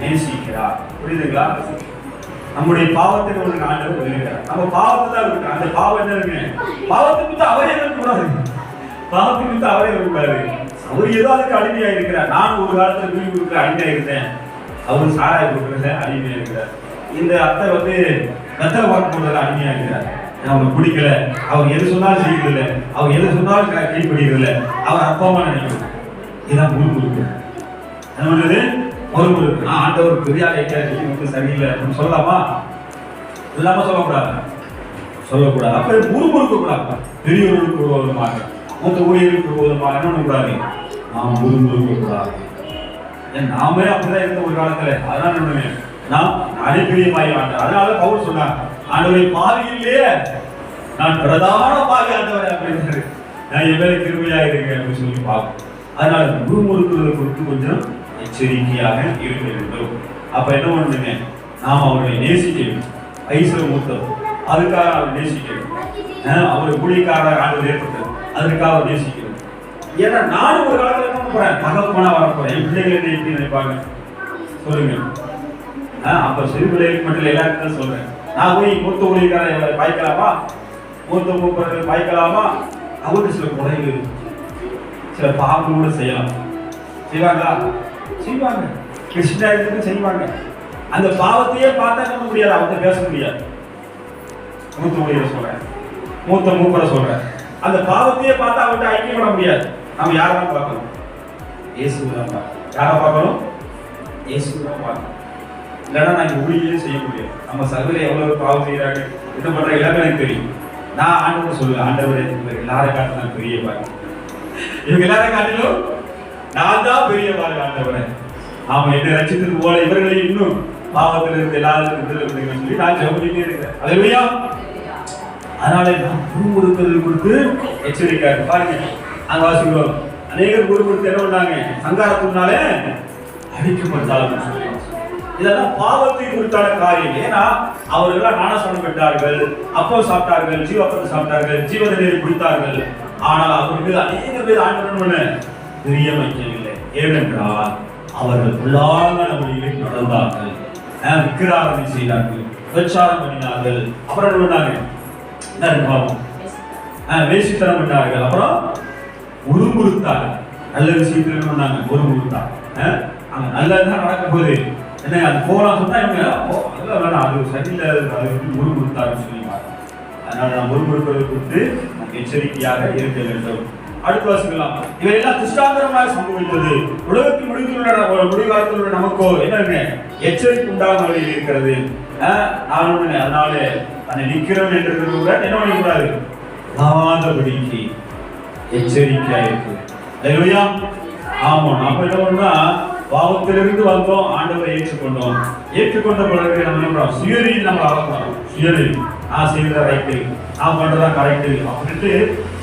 நேசிக்கிறார். புரியுதுங்களா? நம்முடைய பாவத்தை நம்மளுக்கு ஆண்டவர் வெறுக்கிறார். நம்ம பாவத்தை தான் இருக்கிறோம். அந்த பாவம் என்ன இருக்கு? பாவத்துக்கு தான் அவரே இருக்கக்கூடாது. பாவத்துக்கு தான் அவரே இருக்கக்கூடாது. அவர் ஏதோ அதுக்கு அடிமையா இருக்கிறார். நான் ஒரு காலத்துல வீடு கொடுக்குற அடிமையா இருந்தேன். அவர் சாராய கொடுக்குறத அடிமையா இருக்கிறார். இந்த அத்தை வந்து ரத்தம் வாக்கு போடுறதுல அடிமையா இருக்கிறார். அவனுக்கு பிடிக்கல, அவர் எது சொன்னாலும் செய்யறதில்லை, அவர் எது சொன்னாலும் கைப்பிடிக்கிறதில்லை, அவர் அப்பாமா நினைக்கணும். இதுதான் முறுமுறுப்பு. என்ன பண்றது? முறுமுறுப்பு. நான் ஆண்டவர் பெரிய ஆளுக்கு சரியில்லை அப்படின்னு சொல்லலாமா? இல்லாம சொல்லக்கூடாது, சொல்லக்கூடாது. அப்ப முறுமுறுக்க கூடாது. பெரியவர்களுக்கு விரோதமாக, மூத்த ஊழியர்களுக்கு விரோதமாக என்ன பண்ணக்கூடாது? நாம் முறுமுறுக்க கூடாது. நாமே அப்படிதான் இருந்த ஒரு காலத்துல. அதனால என்ன, நாம் அடிப்படையமாய் ஆண்டவர். அதனால பவுல் சொன்னார், ஆண்டவரை பாவியிலேயே நான் பிரதான பாவி ஆண்டவரை அப்படின்றாரு. நான் என் மேல கிருபையா இருக்கேன் அப்படின்னு சொல்லி பார்ப்போம். அதனால முறுமுறுக்குறதை குறித்து கொஞ்சம் எச்சரிக்கையாக இருக்க வேண்டும். அப்ப என்ன பண்ணுங்க, நாம் அவர்களை நேசிக்கணும். வயசுல மூத்தவர், அதுக்காக அவர் நேசிக்கணும். அவரை ஊழியக்காரராக ஆண்டவர் ஏற்பட்டது, அதற்காக அவர் நேசிக்கணும். ஏன்னா நானும் ஒரு காலத்துல என்ன போறேன், தகப்பனா வரப்போறேன். என் பிள்ளைகள் என்ன எப்படி நினைப்பாங்க சொல்லுங்க. அப்ப சிறு பிள்ளைகளுக்கு மட்டும் எல்லாருக்கும் சொல்றேன். நான் போய் மூத்த ஊழியக்கார பாய்க்கலாமா, மூத்த மூப்பர்கள் பாய்க்கலாமா? அவருக்கு சில குறைகள், சில பாவங்கள் கூட செய்யலாம். செய்வாங்களா? செய்வாங்க. கிருஷ்ணாயத்துக்கு செய்வாங்க. அந்த பாவத்தையே பார்த்தா நம்ம முடியாது, அவங்க பேச முடியாது. மூத்த ஊழியரை சொல்றேன், மூத்த மூப்பரை சொல்றேன். அந்த பாவத்தையே பார்த்தா அவர்கிட்ட ஐக்கியம் பண்ண முடியாது. நம்ம யாரெல்லாம் பார்க்கணும்? இயேசுவை தான் பார்க்கணும். யாரை பார்க்கணும்? இயேசுவை தான் பார்க்கணும். இல்லைன்னா நான் இங்கே ஊழியே செய்ய முடியாது. நம்ம சகோதரி எவ்வளவு பாவம் செய்யறாங்க, என்ன பண்ற எல்லாமே எனக்கு தெரியும். நான் ஆண்டவர் சொல்லுவேன், ஆண்டவரே எல்லாரும் காட்டிலும் நான் பெரிய பாரு, இவங்க எல்லாரும் காட்டிலும் நான் தான் பெரிய பாரு ஆண்டவரே. நாம என்ன ரட்சித்தது போல இவர்களை இன்னும் பாவத்தில் இருந்து எல்லாரும் விடுதலை சொல்லி நான் ஜெபத்திட்டே இருக்கிறேன். அல்லேலூயா. அதனால முறுமுறுக்கிறது குறித்து எச்சரிக்கையாக பாருங்க. அங்க வாசிக்கிறோம், அநேகர் முறுமுறுத்து என்ன பண்ணாங்க, சங்காரத்தினாலே அழிக்கப்பட்டார்கள் சொல்லி. இதெல்லாம் பாவத்தை குறித்தான காரியம். ஏன்னா அவர்கள் ஞானஸ்நானம் பெற்றார்கள், அப்போ சாப்பிட்டார்கள், ஜீவப்பத்தை சாப்பிட்டார்கள், ஜீவநீரை குடித்தார்கள். ஆனால் அவர்கள் அநேக பேர் ஆண்டவன் தெரிய வைக்கவில்லை. ஏனென்றால் அவர்கள் உள்ளான வழிகளில் நடந்தார்கள், விக்கிராரத்தை செய்தார்கள், பிரச்சாரம் பண்ணினார்கள். அப்புறம் என்ன பண்ணாங்க, வேசித்தனம் பண்ணார்கள். அப்புறம் முறுமுறுத்தாங்க. நல்ல விஷயத்துல என்ன பண்ணாங்க, முறுமுறுத்தாங்க. அங்க நல்லதுதான் நடக்கும் போது என்ன அது போகலாம் சொன்னா இவங்க அதெல்லாம் வேணாம், அது சரியில்லை, அது முறுமுறுத்தாருன்னு சொல்லிடுவாங்க. அதனால நான் முறுமுறுப்பதை குறித்து எச்சரிக்கையாக இருக்க வேண்டும். அடுத்த வாசிக்கலாம். இவையெல்லாம் துஷ்டாந்தரமாக சம்பவித்தது. உலகத்தின் முடிவுகாலத்தில் உள்ள நமக்கோ என்னங்க எச்சரிக்கை உண்டாகும் வழியில் இருக்கிறது. அதனால அதை நிற்கிறோம் என்று கூட என்ன பண்ணக்கூடாது, ஆதபடிக்கு எச்சரிக்கையா இருக்கு. அல்லேலூயா. ஆமா, நம்ம என்ன பண்ணா பாவத்திலிருந்து வந்தோம், ஆண்டவரை ஏற்றுக்கொண்டோம். ஏற்றுக்கொண்ட பிறகு நம்ம என்ன பண்றோம், சுயரீதி நம்ம வளர்க்கிறோம். சுயரீதி, நான் செய்யறத ரைட்டு, நான் பண்றதா கரெக்டு அப்படின்ட்டு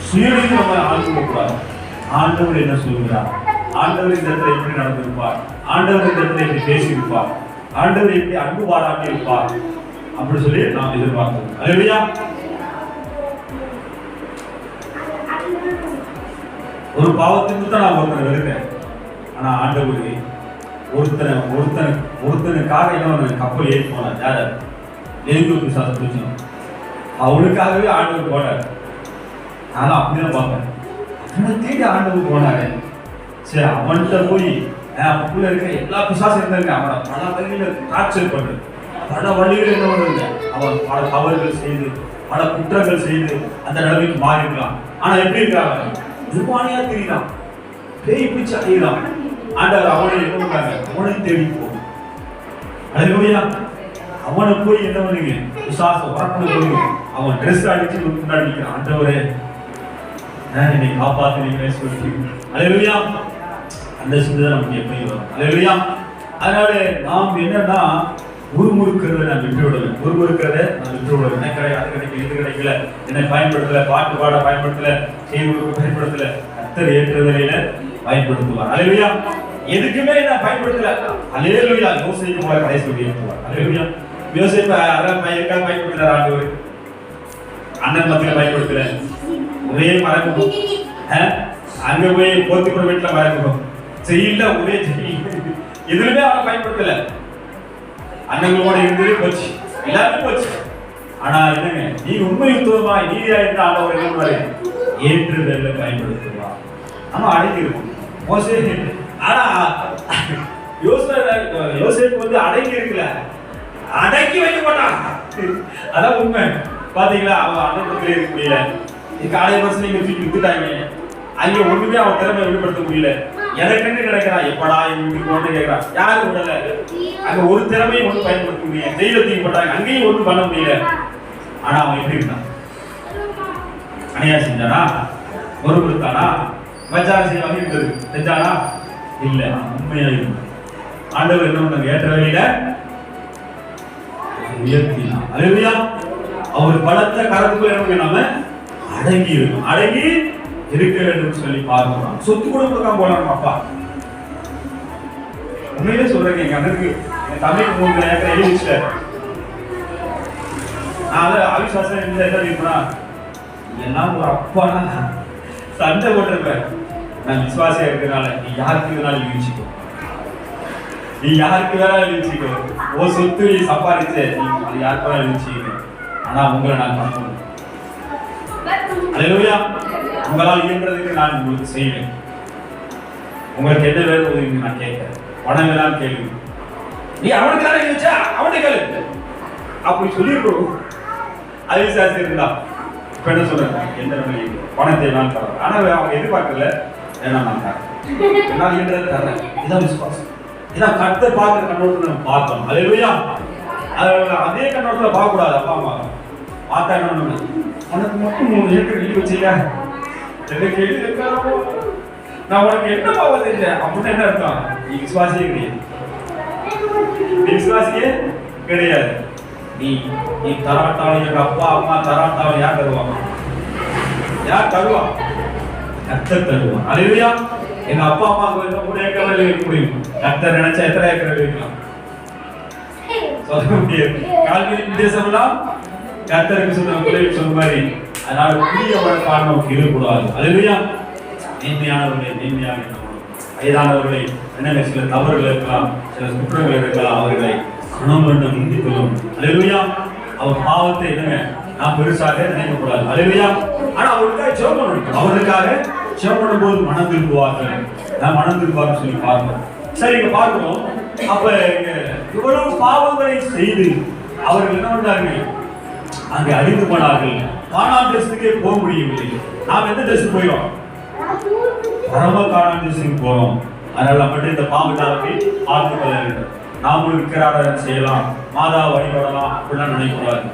சுயரீதி நம்ம ஆழ்ந்து கூடாது. ஆண்டவர் என்ன சொல்கிறார், ஆண்டவர் இந்த இடத்துல எப்படி நடந்திருப்பார், ஆண்டவர் இந்த இடத்துல எப்படி பேசியிருப்பார், ஆண்டவர் எப்படி அன்பு பாராட்டி இருப்பார் அப்படி சொல்லி நாம் எதிர்பார்க்கிறோம். அல்லேலூயா. ஒரு பாவத்துக்கு தான் நான் ஒருத்தனை வெறுக்கிறேன். ஆனா ஆண்டவர் ஒருத்தனுக்காக என்ன கப்பல் ஏறி போனார். யார எரிந்து பிசாசு பிடிச்சோம், அவனுக்காகவே ஆண்டவர் போனார். நானும் அப்படிதான் பார்ப்பேன். அவனை தேடி ஆண்டவர் போனாரு. சரி, அவன்கிட்ட போய் அவனுக்குள்ள இருக்க எல்லா பிசாசும் இருந்தாங்க. அவனை பல வழியில டார்ச்சர் பண்றது, பல வழிகள் என்ன பண்ணுங்க, அவன் பல தவறுகள் செய்து பல குற்றங்கள் செய்து அந்த நிலைமைக்கு மாறி இருக்கலாம். ஆனா எப்படி இருக்காங்க, நிர்வாணியா தெரியலாம், பேய் பிடிச்சு அடையலாம். ஆண்டவர் அவனை என்ன பண்றாங்க, அவனையும் தேடி போகும். அதுபடியா அவனை போய் என்ன பண்ணுங்க, பிசாசு வரப்பட போய் அவன் ட்ரெஸ் அடிச்சு முன்னாடி நிற்கிறான். ஆண்டவரே என்னை காப்பாத்துனீங்கன்னு சொல்லி அல்லேலூயா. அந்த சிந்தனை நமக்கு எப்படி வரும்? அல்லேலூயா. அதனால நாம் என்னன்னா முறுமுறுக்கிறத நான் விட்டு விடுவேன். முறுமுறுக்கிறத நான் விட்டு விடுவேன். என்ன கிடையாது, அது கிடைக்கல, இது கிடைக்கல, என்னை பயன்படுத்தல, பாட்டு பாட பயன்படுத்தல, செய்தி பயன்படுத்தல, கர்த்தர் ஏற்றுதலையில பயன்படுத்துவார். அல்லேலூயா. எதுக்குமே நான் பயன்படுத்தல. அல்லேலூயா. யோசேப்பு போல கடைசி சொல்லியிருப்பார். அல்லேலூயா. யோசேப்பு அதான் பையனுக்காக பயன்படுத்துறார் ஆண்டவர். அண்ணன் மத்தியில பயன்படுத்தல, ஒரே மறைமுகம். அங்க போய் போத்திப்புற வீட்டுல மறைமுகம் செய்யல, ஒரே செய்ய எதுவுமே அவனை பயன்படுத்தல. அண்ணங்களோட இருந்ததே போச்சு, எல்லாருமே போச்சு. ஆனா என்னங்க, நீங்க உண்மை யுத்தமாய் நீதியா இருந்த ஆண்டவர் என்ன பண்ணுவாரு, ஏற்றுதல்ல பயன்படுத்துவா. நம்ம அடங்கி இருக்கும். மோசே ஆனா யோசேப்பு வந்து அடங்கி இருக்கல, அடக்கி வைக்க மாட்டான். அதான் உண்மை. பாத்தீங்களா, அவன் அண்ணன் இருக்க முடியல. காலை வருஷம் நீங்க தூக்கி வித்துட்டாங்க. அங்க ஒண்ணுமே அவன் திறமை வெளிப்படுத்த முடியல. எனக்குன்னு கிடைக்கிறான், எப்படா எங்க வீட்டுக்கு ஒண்ணு கேட்கிறான். யாரும் விடல. அங்க ஒரு திறமையும் ஒண்ணு பயன்படுத்த முடியல. ஜெயில தூக்கி போட்டாங்க, அங்கேயும் ஒண்ணும் பண்ண முடியல. ஆனா அவன் எப்படி இருந்தான், அணையா செஞ்சானா, ஒரு கொடுத்தானா, வச்சாரம் செய்ய வகை இருந்தது செஞ்சானா இல்ல, உண்மையா இருந்தான். ஆண்டவர் என்ன பண்ணாங்க, ஏற்ற வழியில உயர்த்தினான். அல்லேலூயா. அவர் பலத்த கரத்துக்குள்ள என்ன நாம அடங்கி இருக்கும், அடங்கி இருக்க வேண்டும் சொல்லி பார்க்கிறோம். சொத்து கூட கொடுக்காம போலாம். அப்பா உண்மையிலே சொல்றேன், எங்க அண்ணனுக்கு தமிழ் 3 ஏக்கர் எழுதி வச்சுட்டாரு. நான் அவிசுவாசம் என்ன இருக்குன்னா, எல்லாம் ஒரு அப்பானா சண்டை போட்டிருப்பேன். நான் விசுவாசியா இருக்கிறதுனால நீ யாருக்கு வேணாலும் யூசிக்கோ, நீ யாருக்கு வேணாலும் யூசிக்கோ, ஓ சொத்து நீ சம்பாதிச்ச, நீ அது யாருக்கு வேணாலும் யூசிக்கணும். ஆனா உங்களை நான் பண்ணணும். அல்லேலூயா. உங்களால் இயன்றதுக்கு நான் உங்களுக்கு செய்வேன். உங்களுக்கு என்ன வேணும் நான் கேட்கிறேன். பணம் வேணாலும் கேள்வி, நீ அவனுக்கு தானே வச்சா அவனுக்கு கேளு அப்படி சொல்லிருக்கணும். அது விசாரிச்சு இருந்தா இப்ப என்ன சொல்றேன், என்ன பணத்தை நான் தரேன். ஆனா அவங்க எதிர்பார்க்கல, ஏன்னா நான் தரேன், என்னால் இயன்றதை தரேன். இதான் விசுவாசம். இதான் கர்த்தர் பார்க்கிற கண்ணோட்டத்தில் நம்ம பார்த்தோம். அல்லேலூயா. அதே கண்ணோட்டத்தில் பார்க்க கூடாது. அப்பா அம்மா பார்த்தா என்ன, உனக்கு மட்டும் 3 ஏக்கர் எழுதி வச்சியா, எனக்கு எழுதி வைக்காமோ, நான் உனக்கு என்ன பாவம் தெரிஞ்சேன் அப்படின்னு என்ன அர்த்தம், நீ விசுவாசியே கிடையாது. நீ விசுவாசியே கிடையாது. நீ நீ தராட்டாலும், எங்க அப்பா அம்மா தராட்டாலும் யார் தருவாங்க, யார் தருவா, கர்த்தர் தருவான். அல்லேலூயா. எங்க அப்பா அம்மாவுக்கு 3 ஏக்கர் வைக்க முடியும், கர்த்தர் நினைச்சா எத்தனை ஏக்கர் வைக்கலாம் சொல்ல முடியாது. கால்வின் தேசம்லாம் கர்த்தருக்கு சொன்ன பிள்ளைகள் சொன்ன மாதிரி. அதனால புதிய வழக்கான நமக்கு இருக்கக்கூடாது. அல்லேலூயா. நேர்மையானவர்களே, நேர்மையாக வயதானவர்களை என்னென்ன சில தவறுகள் இருக்கலாம், சில குற்றங்கள் இருக்கலாம், அவர்களை குணம் பண்ண முந்திக்கொள்ளும். அல்லேலூயா. அவர் பாவத்தை என்னங்க நான் பெருசாக நினைக்கக்கூடாது. அல்லேலூயா. ஆனா அவருக்காக ஜெபம் பண்ணணும். அவருக்காக ஜெபம் பண்ணும்போது மனம் திரும்புவார்கள், நான் மனம் திரும்புவார்கள் சொல்லி பார்க்கிறோம். சரி, இங்க பார்க்கிறோம். அப்ப இவ்வளவு பாவங்களை செய்து அவர்கள் என்ன பண்ணார்கள், அங்கே அழிந்து போனார்கள். கானான் தேசத்துக்கே போக முடியவில்லை. நாம் எந்த தேசத்துக்கு போயிடும், பரம கானான் தேசத்துக்கு போறோம். அதனால மட்டும் இந்த பாவத்தை பார்த்துக் கொள்ள வேண்டும். நாமும் இருக்கிறார்கள் செய்யலாம், மாதா வழிபடலாம் அப்படிலாம் நினைக்கக்கூடாது.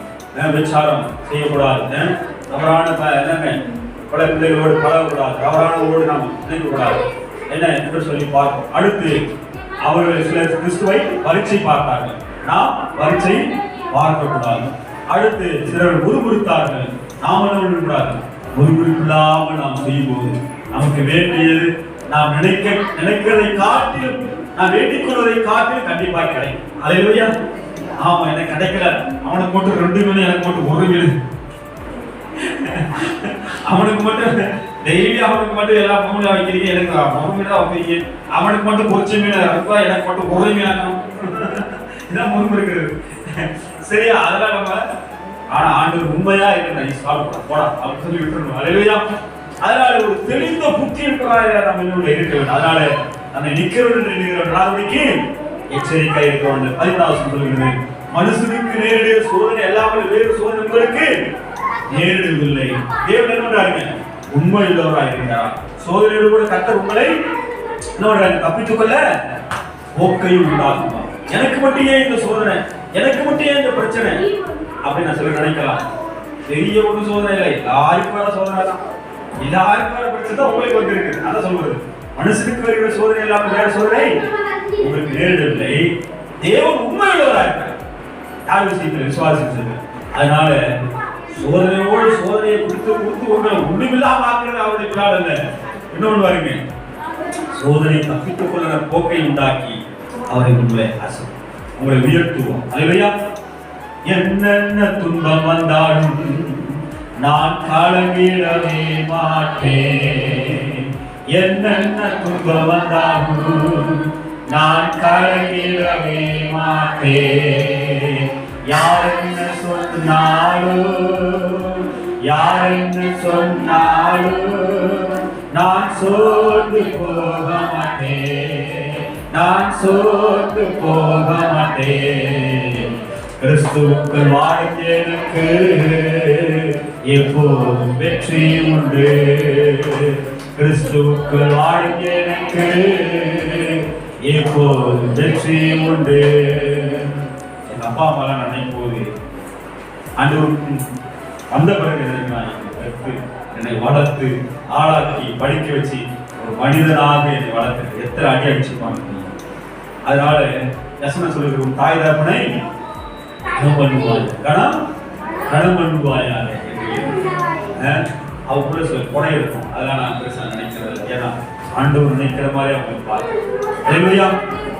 விசாரம் செய்யக்கூடாது, தவறான என்னங்க பல பிள்ளைகளோடு பழகக்கூடாது, தவறானவோடு நாம் நினைக்கக்கூடாது. என்ன என்று சொல்லி பார்ப்போம். அடுத்து அவர்கள் சிலர் கிறிஸ்துவை பரீட்சை பார்த்தார்கள், நாம் பரீட்சை பார்க்கக்கூடாது. அடுத்து சிலர் முறுமுறுத்தார்கள், நாம் என்ன கூடாது, முறுமுறுப்பில்லாமல் நாம் செய்யும்போது நமக்கு வேண்டியது நாம் நினைக்கிறதை காட்டிலும், நாம் வேண்டிக் கொள்வதை காட்டிலும் கண்டிப்பாக கிடைக்கும். அல்லேலூயா. ஆமா, எனக்கு கிடைக்கல, அவனுக்கு மட்டும் 2 மீன், எனக்கு மட்டும் 1 மீன், அவனுக்கு மட்டும் டெய்லி அவனுக்கு மட்டும் எல்லா பொங்கலும் வைக்கிறீங்க, எனக்கு பொங்கல் தான் வைக்கிறீங்க, அவனுக்கு மட்டும் பொரிச்ச மீன் அதுவா, எனக்கு மட்டும் பொருளை மீனாக்கணும். இதான் முன்முறுக்கிறது. சரியா? அதெல்லாம் நம்ம ஆனா ஆண்டவர் உண்மையா இருக்கு சாப்பிடலாம் போடா அப்படின்னு சொல்லி விட்டுருணும். அல்லேலூயா. அதனால ஒரு தெளிந்த புத்தி இருக்கிறாய நம்ம இன்னும் இருக்க வேண்டும். அதனால நம்ம நிக்கிறவர்கள் எண்ணுகிறவர்களுக்கு எச்சரிக்கை இருக்க வேண்டும். 14 சொல்கிறது, மனுஷனுக்கு நேரடிய சோதனை எல்லாமே வேறு சோதனை உங்களுக்கு நேரிடவில்லை. தேவன் என்ன பண்றாருங்க? உண்மை உள்ளவராக இருக்கிறார். சோதனையோடு கூட கர்த்தர் உங்களை தப்பித்துக் கொள்ள போக்கையும் உண்டாக்குமா. எனக்கு மட்டும் ஏன் இந்த சோதனை, எனக்கு மட்டும் ஏன் இந்த பிரச்சனை அப்படின்னு நான் சொல்ல நினைக்கலாம். பெரிய ஒன்றும் சோதனை இல்லை, எல்லாருக்கும் வர சோதனை தான், எல்லாருக்கும் வர பிரச்சனை தான் உங்களுக்கு வந்து இருக்கு. அதான் சொல்றது, மனுஷனுக்கு வருகிற சோதனை இல்லாம வேற சோதனை உங்களுக்கு நேரிடவில்லை. தேவன் உண்மை உள்ளவராக இருக்கிறார். யார் விஷயத்தில் விசுவாசிச்சிருக்க. அதனால சோதனையோடு சோதனையை கொடுத்து உங்களை ஒண்ணுமில்லாம ஆக்குறது அவருடைய பிள்ளால் அல்ல. இன்னொன்று பாருங்க, சோதனை தப்பித்துக் கொள்ள போக்கை உண்டாக்கி அவரை உங்களை உயர்த்துவோம். அல்லேலூயா. என்னென்ன துன்பம் வந்தாலும் நான் கலங்கிடவே மாட்டேன். என்னென்ன துன்பம் வந்தாலும் நான் கலங்கிடவே மாட்டேன். யார் என்ன சொன்னாலும் நான் சோர்ந்து போக மாட்டேன், நான் சோர்ந்து போக மாட்டேன். கிறிஸ்துவுக்குள் வாழும் எனக்கு எப்போதும் வெற்றி உண்டு. கிறிஸ்துவுக்குள் வாழும் எனக்கு எப்போதும் வெற்றி உண்டு. என் அப்பா அம்மாலாம் நினைக்கும் போது ஆண்டவருக்கு வந்த பிறகு என்னை வளர்த்து ஆளாக்கி படிக்க வச்சு ஒரு மனிதனாக என்னை வளர்த்து எத்தனை அடி அடிச்சுப்பாங்க. அதனால யசன சொல்லுகிற தாய் தகப்பனை கணம் பண்ணுவாயாக. அவங்களுக்குள்ள சில குறை இருக்கும், அதெல்லாம் நான் பெருசா நினைக்கிறது. ஏன்னா ஆண்டவர் நினைக்கிற மாதிரி அவங்க பார்க்க.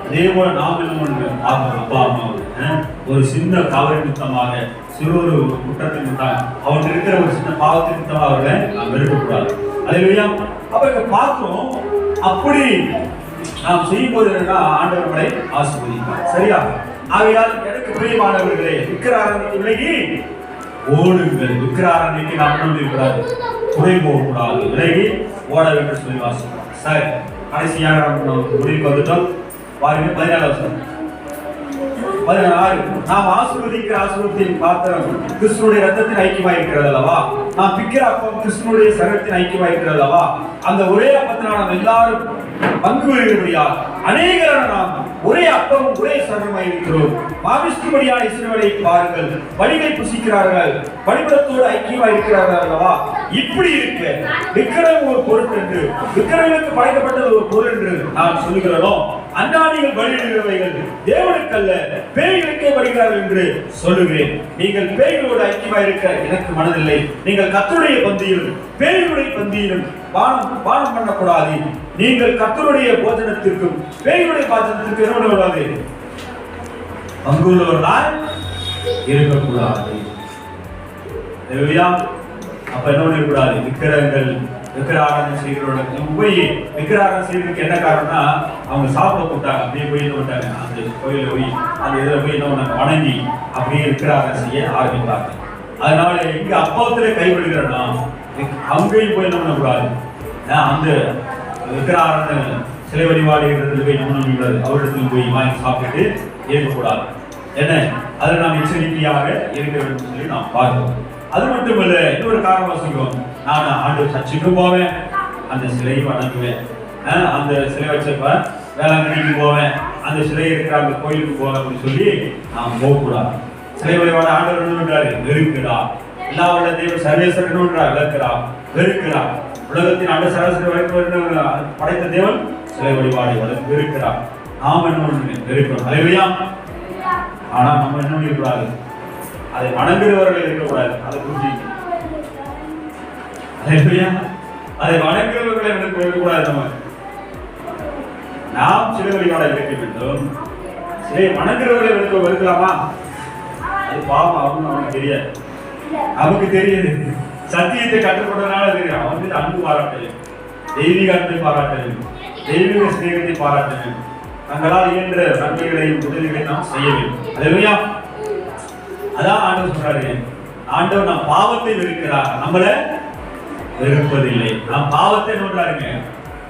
அதே போல நாம் என்ன பண்ணுவோம், அப்பா அம்மா ஒரு சின்ன தவறு நிமித்தமாக சிறு ஒரு குற்றத்தின் அவர்கள் இருக்கிற ஒரு சின்ன பாவத்தின் நிமித்தமாக அவர்களை நாம் வெறுக்கக்கூடாது. அல்லேலூயா. அப்ப இங்க பார்க்கிறோம், அப்படி நாம் செய்யும்போது என்னன்னா ஆண்டவர் நம்மளை ஆசீர்வதிப்பார். சரியா? ஆகையால் எனக்கு பிரியமானவர்களே, விக்கிரகாரங்களுக்கு விலகி ஓடுங்கள். விக்கிரகாரங்களுக்கு நாம் என்ன இருக்கக்கூடாது, குறை போகக்கூடாது, விலகி ஓட வேண்டும் சொல்லி வாசிக்கிறோம். சரி, கடைசியாக முடிவுக்கு வந்துட்டோம். பாருங்க 14 நாம் ஆசீர்வதிக்கிற ஆசீர்வாதத்தின் பாத்திரம் கிறிஸ்துவுடைய ரத்தத்தின் ஐக்கியமாக இருக்கிறது அல்லவா? நாம் பிக்கிற அப்பம் கிறிஸ்துவுடைய சரீரத்தின் ஐக்கியமாக இருக்கிறது அல்லவா? அந்த ஒரே அப்பத்தினால் நாம் எல்லாரும் பங்கு பெறுகிறபடியால் அநேகரான நாம் ஒரே அப்பமும் ஒரே சரீரமாக இருக்கிறோம். மாமிஷ்டிபடியான இஸ்ரவேலை பாருங்கள், பலிகளை புசிக்கிறார்கள், பலிபீடத்தோடு ஐக்கியமாக இருக்கிறார்கள் அல்லவா? இப்படி இருக்க விக்கிரகம் ஒரு பொருள் என்று, விக்கிரகங்களுக்கு படைக்கப்பட்டது ஒரு பொருள் என்று நாம் சொல்லுகிறோம். அந்நாடிகள் பலியிடுகிறவைகள் தேவனுக்கு அல்ல, பேய்களுக்கே பலிகிறார்கள் என்று சொல்லுகிறேன். நீங்கள் பேய்களோடு ஐக்கியமாக இருக்க எனக்கு மனதில்லை. நீங்கள் கர்த்தருடைய பந்தியிலும் பேய்களுடைய பந்தியிலும் பானம் பண்ணக்கூடாது. நீங்கள் கர்த்தருடைய போஜனத்திற்கும் பேய்களுடைய போஜனத்திற்கும் என்ன பண்ணக்கூடாது, பங்குள்ளவர்களாய் இருக்கக்கூடாது. அப்ப என்ன பண்ணக்கூடாது, விக்கிரகாராதனை செய்கிறவர்களுக்கு போய் விக்கிரகாராதனை செய்யறதுக்கு என்ன காரணம்னா, அவங்க சாப்பிட போட்டாங்க. அப்படியே போய் என்ன பண்ணாங்க, அந்த கோயில போய் அந்த இதில் போய் என்ன பண்ணாங்க, வணங்கி அப்படியே விக்கிரகாராதனை செய்ய ஆரம்பித்தாங்க. அதனால இங்க அப்பத்திலே கைவிடுகிறனா அங்கேயும் போய் என்ன பண்ணக்கூடாது, அந்த விக்கிரகாராதனை சிலை வழிபாடுகிறது போய் என்ன பண்ணக்கூடாது, அவரிடத்தில் போய் வாங்கி சாப்பிட்டு இருக்கக்கூடாது. என்ன அதை நாம் எச்சரிக்கையாக இருக்க வேண்டும் சொல்லி நாம் பார்க்கிறோம். அது மட்டும் இல்ல, இன்னொரு காரணம் வசிக்கிறோம். நான் ஆண்டு சர்ச்சுக்கு போவேன், அந்த சிலையை வணங்குவேன், அந்த சிலை வச்சப்ப வேளாங்கண்ணிக்கு போவேன், அந்த சிலை இருக்கிற அந்த கோயிலுக்கு போவேன் அப்படின்னு சொல்லி நாம் போகக்கூடாது. சிலை வழிபாடு ஆண்டவர் வெறுக்கிறா, எல்லா உள்ள தேவன் சர்வேஸ்வரன் விளக்குறா, வெறுக்கிறா. உலகத்தின் அந்த சர்வேஸ்வரன் படைத்த தேவன் சிலை வழிபாடு வெறுக்கிறார். நாம் என்ன வெறுக்கிறோம். அல்லேலூயா. ஆனா நம்ம என்ன பண்ணக்கூடாது, அதை வணங்குகிறவர்கள் இருக்கக்கூடாது. அதை புரிஞ்சுக்கணும். அதை வணங்குகிறவர்களை இருக்கக்கூடாது. நாம் சிலை வழிபாடை இருக்க வேண்டும். சிலை வணங்குகிறவர்களை வெறுக்கலாமா? அது பாவம். அவனுக்கு தெரியாது, நமக்கு தெரியுது. சத்தியத்தை கற்றுக்கொண்டதுனால அவன் வந்து அன்பு பாராட்ட வேண்டும், தெய்வீக அன்பை பாராட்ட வேண்டும், தெய்வீக சிநேகத்தை பாராட்ட வேண்டும். தங்களால் இயன்ற நன்மைகளையும் உதவிகளையும் நாம் செய்ய வேண்டும். அல்லேலூயா. அதான் ஆண்டவர் சொல்றாரு, ஆண்டவர் நாம் பாவத்தை வெறுக்கிறார், நம்மள வெறுப்பதில்லை. நாம் பாவத்தை நோன்றாருங்க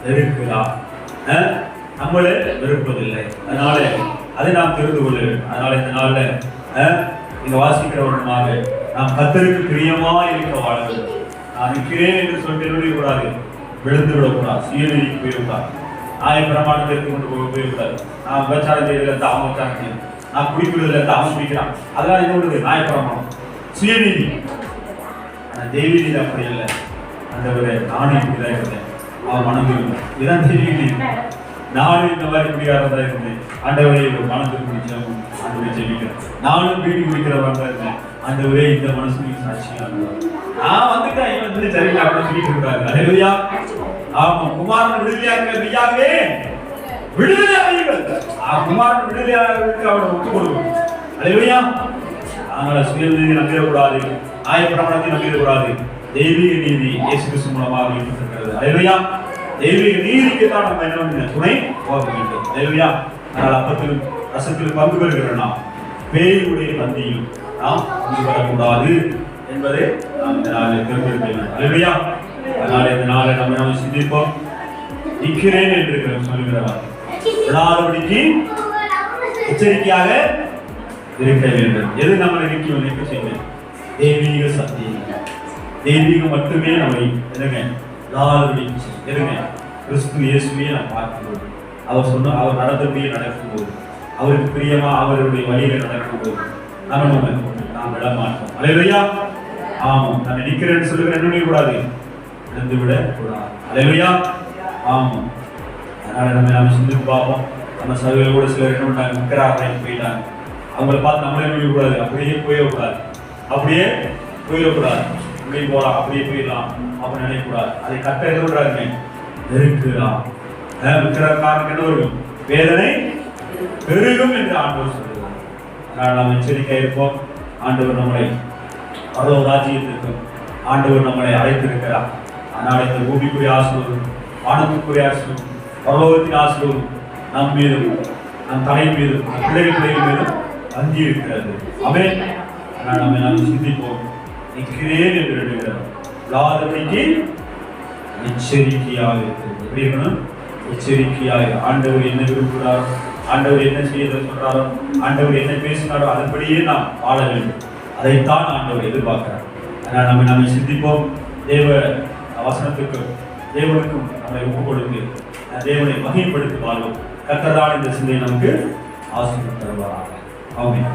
வெறுக்கிறார், நம்மள வெறுப்பதில்லை. அதனால அதை நாம் தெரிந்து கொள்ள வேண்டும். அதனால இந்த நாள்ல இங்க வாசிக்கிறவருமாக நாம் கர்த்தருக்கு பிரியமா இருக்க வாழ வேண்டும். நான் நிற்கிறேன் என்று சொல்லிட்டு கூடாது, விழுந்து விடக்கூடாது, சுயநீதிக்கு போயிடக்கூடாது, நாய பிரமாணத்திற்கு கொண்டு போயிடக்கூடாது. நான் விபச்சாரம் செய்யறதுல இருந்து அவன் விபச்சாரம் செய்யணும், நான் குடிக்கிறதுல இருந்து அவன் குடிக்கிறான், அதெல்லாம் என்ன நாய பிரமாணம், சுயநீதி. ஆனா தெய்வ நீதி அப்படி இல்லை. அந்த ஒரு நானும் இப்படிதான் இருந்தேன், அவன் மனம் திரும்ப, இதுதான் தெய்வ நீதி. நானும் இந்த மாதிரி குடிகாரதா இருந்தேன், ஆண்டவரே மனத்துக்கு குடிச்சோம், ஆண்டவரை ஜெபிக்கிறேன். நானும் வீடு குடிக்கிறவன் தான் இருந்தேன், ஆண்டவரே இந்த மனசுக்கு சாட்சியா நான் வந்துட்டேன், இவன் வந்து சரியில்லை அப்படின்னு சொல்லிட்டு இருக்காரு. அல்லேலூயா. ஆமா, குமாரன் விடுதலையாகவே விடுதலையாவீர்கள். குமாரன் விடுதலையாகிறதுக்கு அவனை ஒத்துக் கொடுக்கும். அல்லேலூயா. அதனால சுயநீதி நம்பிடக்கூடாது, நியாயப்பிரமாணத்தை நம்பிடக்கூடாது. தெய்வீக நீதி இயேசு கிறிஸ்து மூலமாக வெளிப்பட்டிருக்கிறது. அல்லேலூயா. தெய்வீக நீதிக்கு தான் நம்ம என்ன பண்ண துணை போக வேண்டும். அல்லேலூயா. அதனால் அப்பத்திலும் ரசத்திலும் பங்கு பெறுகிற நாம் பேயுடைய பந்தியில் நாம் பங்கு பெறக்கூடாது என்பதை நாம் இந்த நாளில் தெரிந்திருக்க வேண்டும். அல்லேலூயா. அதனால இந்த நாளை நம்ம சிந்திப்போம். நிற்கிறேன் என்று சொல்லுகிறவர் விடாதபடிக்கு எச்சரிக்கையாக இருக்க வேண்டும். எது நம்மளை நிற்க செய்யும்? தெய்வீக சத்தியம், தெய்வீகம் மட்டுமே நம்மை எதுங்க விடாதபடிக்கு எதுங்க கிறிஸ்து இயேசுவே நாம் பார்க்கும்போது, அவர் சொன்ன அவர் நடந்தபடியே நடக்கும்போது, அவருக்கு பிரியமா அவருடைய வழியில நடக்கும்போது நாம் விட மாட்டோம். அல்லேலூயா. ஆமாம், நான் நிற்கிறேன்னு சொல்லுகிற என்ன கூடாது, விழுந்து விட கூடாது. அல்லேலூயா. ஆமாம். அதனால நம்ம சிந்தித்து பார்ப்போம். நம்ம சபையில் கூட சிலர் என்ன பண்ணாங்க, நிற்கிறாங்க போயிட்டாங்க, அவங்களை பார்த்து நம்மளே விடக்கூடாது, அப்படியே போயிடக்கூடாது, அப்படியே போயிடக்கூடாது, அப்படியே போகலாம், அப்படியே போயிடலாம் அப்படின்னு நினைக்கக்கூடாது. அதை கட்ட எதிர்க்கிறாங்க, நெருக்குறான். விற்கிற காரணம் என்ன வரும்? வேதனை பெருகும் என்று ஆண்டவர் சொல்லுவார். அதனால் நாம் எச்சரிக்கை இருப்போம். ஆண்டவர் நம்மளை பரலோக ராஜ்யத்திற்கும் ஆண்டவர் நம்மளை அழைத்திருக்கிறார். அதனால் இந்த பூமிக்குரிய ஆசீர்வாதம், வானத்துக்குரிய ஆசீர்வாதம், பரலோகத்தின் ஆசீர்வாதம் நம் மீதும் நம் தலை மீதும் பிள்ளைகள் மீதும் தங்கி இருக்கிறது. ஆமென். அதனால் நம்ம நாம் சிந்திப்போம். நிற்கிறேன் என்று எழுதுகிறோம், விடாதபடிக்கு எச்சரிக்கையாக இருக்கிறது. எப்படி இருக்கணும்? எச்சரிக்கையாக. ஆண்டவர் என்ன விரும்புகிறாரோ, ஆண்டவர் என்ன செய்ய சொல்றாரோ, ஆண்டவர் என்ன பேசினாரோ அதன்படியே நாம் வாழ வேண்டும். அதைத்தான் ஆண்டவர் எதிர்பார்க்கிறார். அதனால் நம்மை சிந்திப்போம். தேவ வசனத்துக்கும் தேவனுக்கும் நம்மை ஒப்புக் கொடுத்து தேவனை மகிமைப்படுத்தி வாழ்வோம். கர்த்தர் இந்த சிந்தையை நமக்கு ஆசீர்வாதம் தருவாராக. ஆமென்.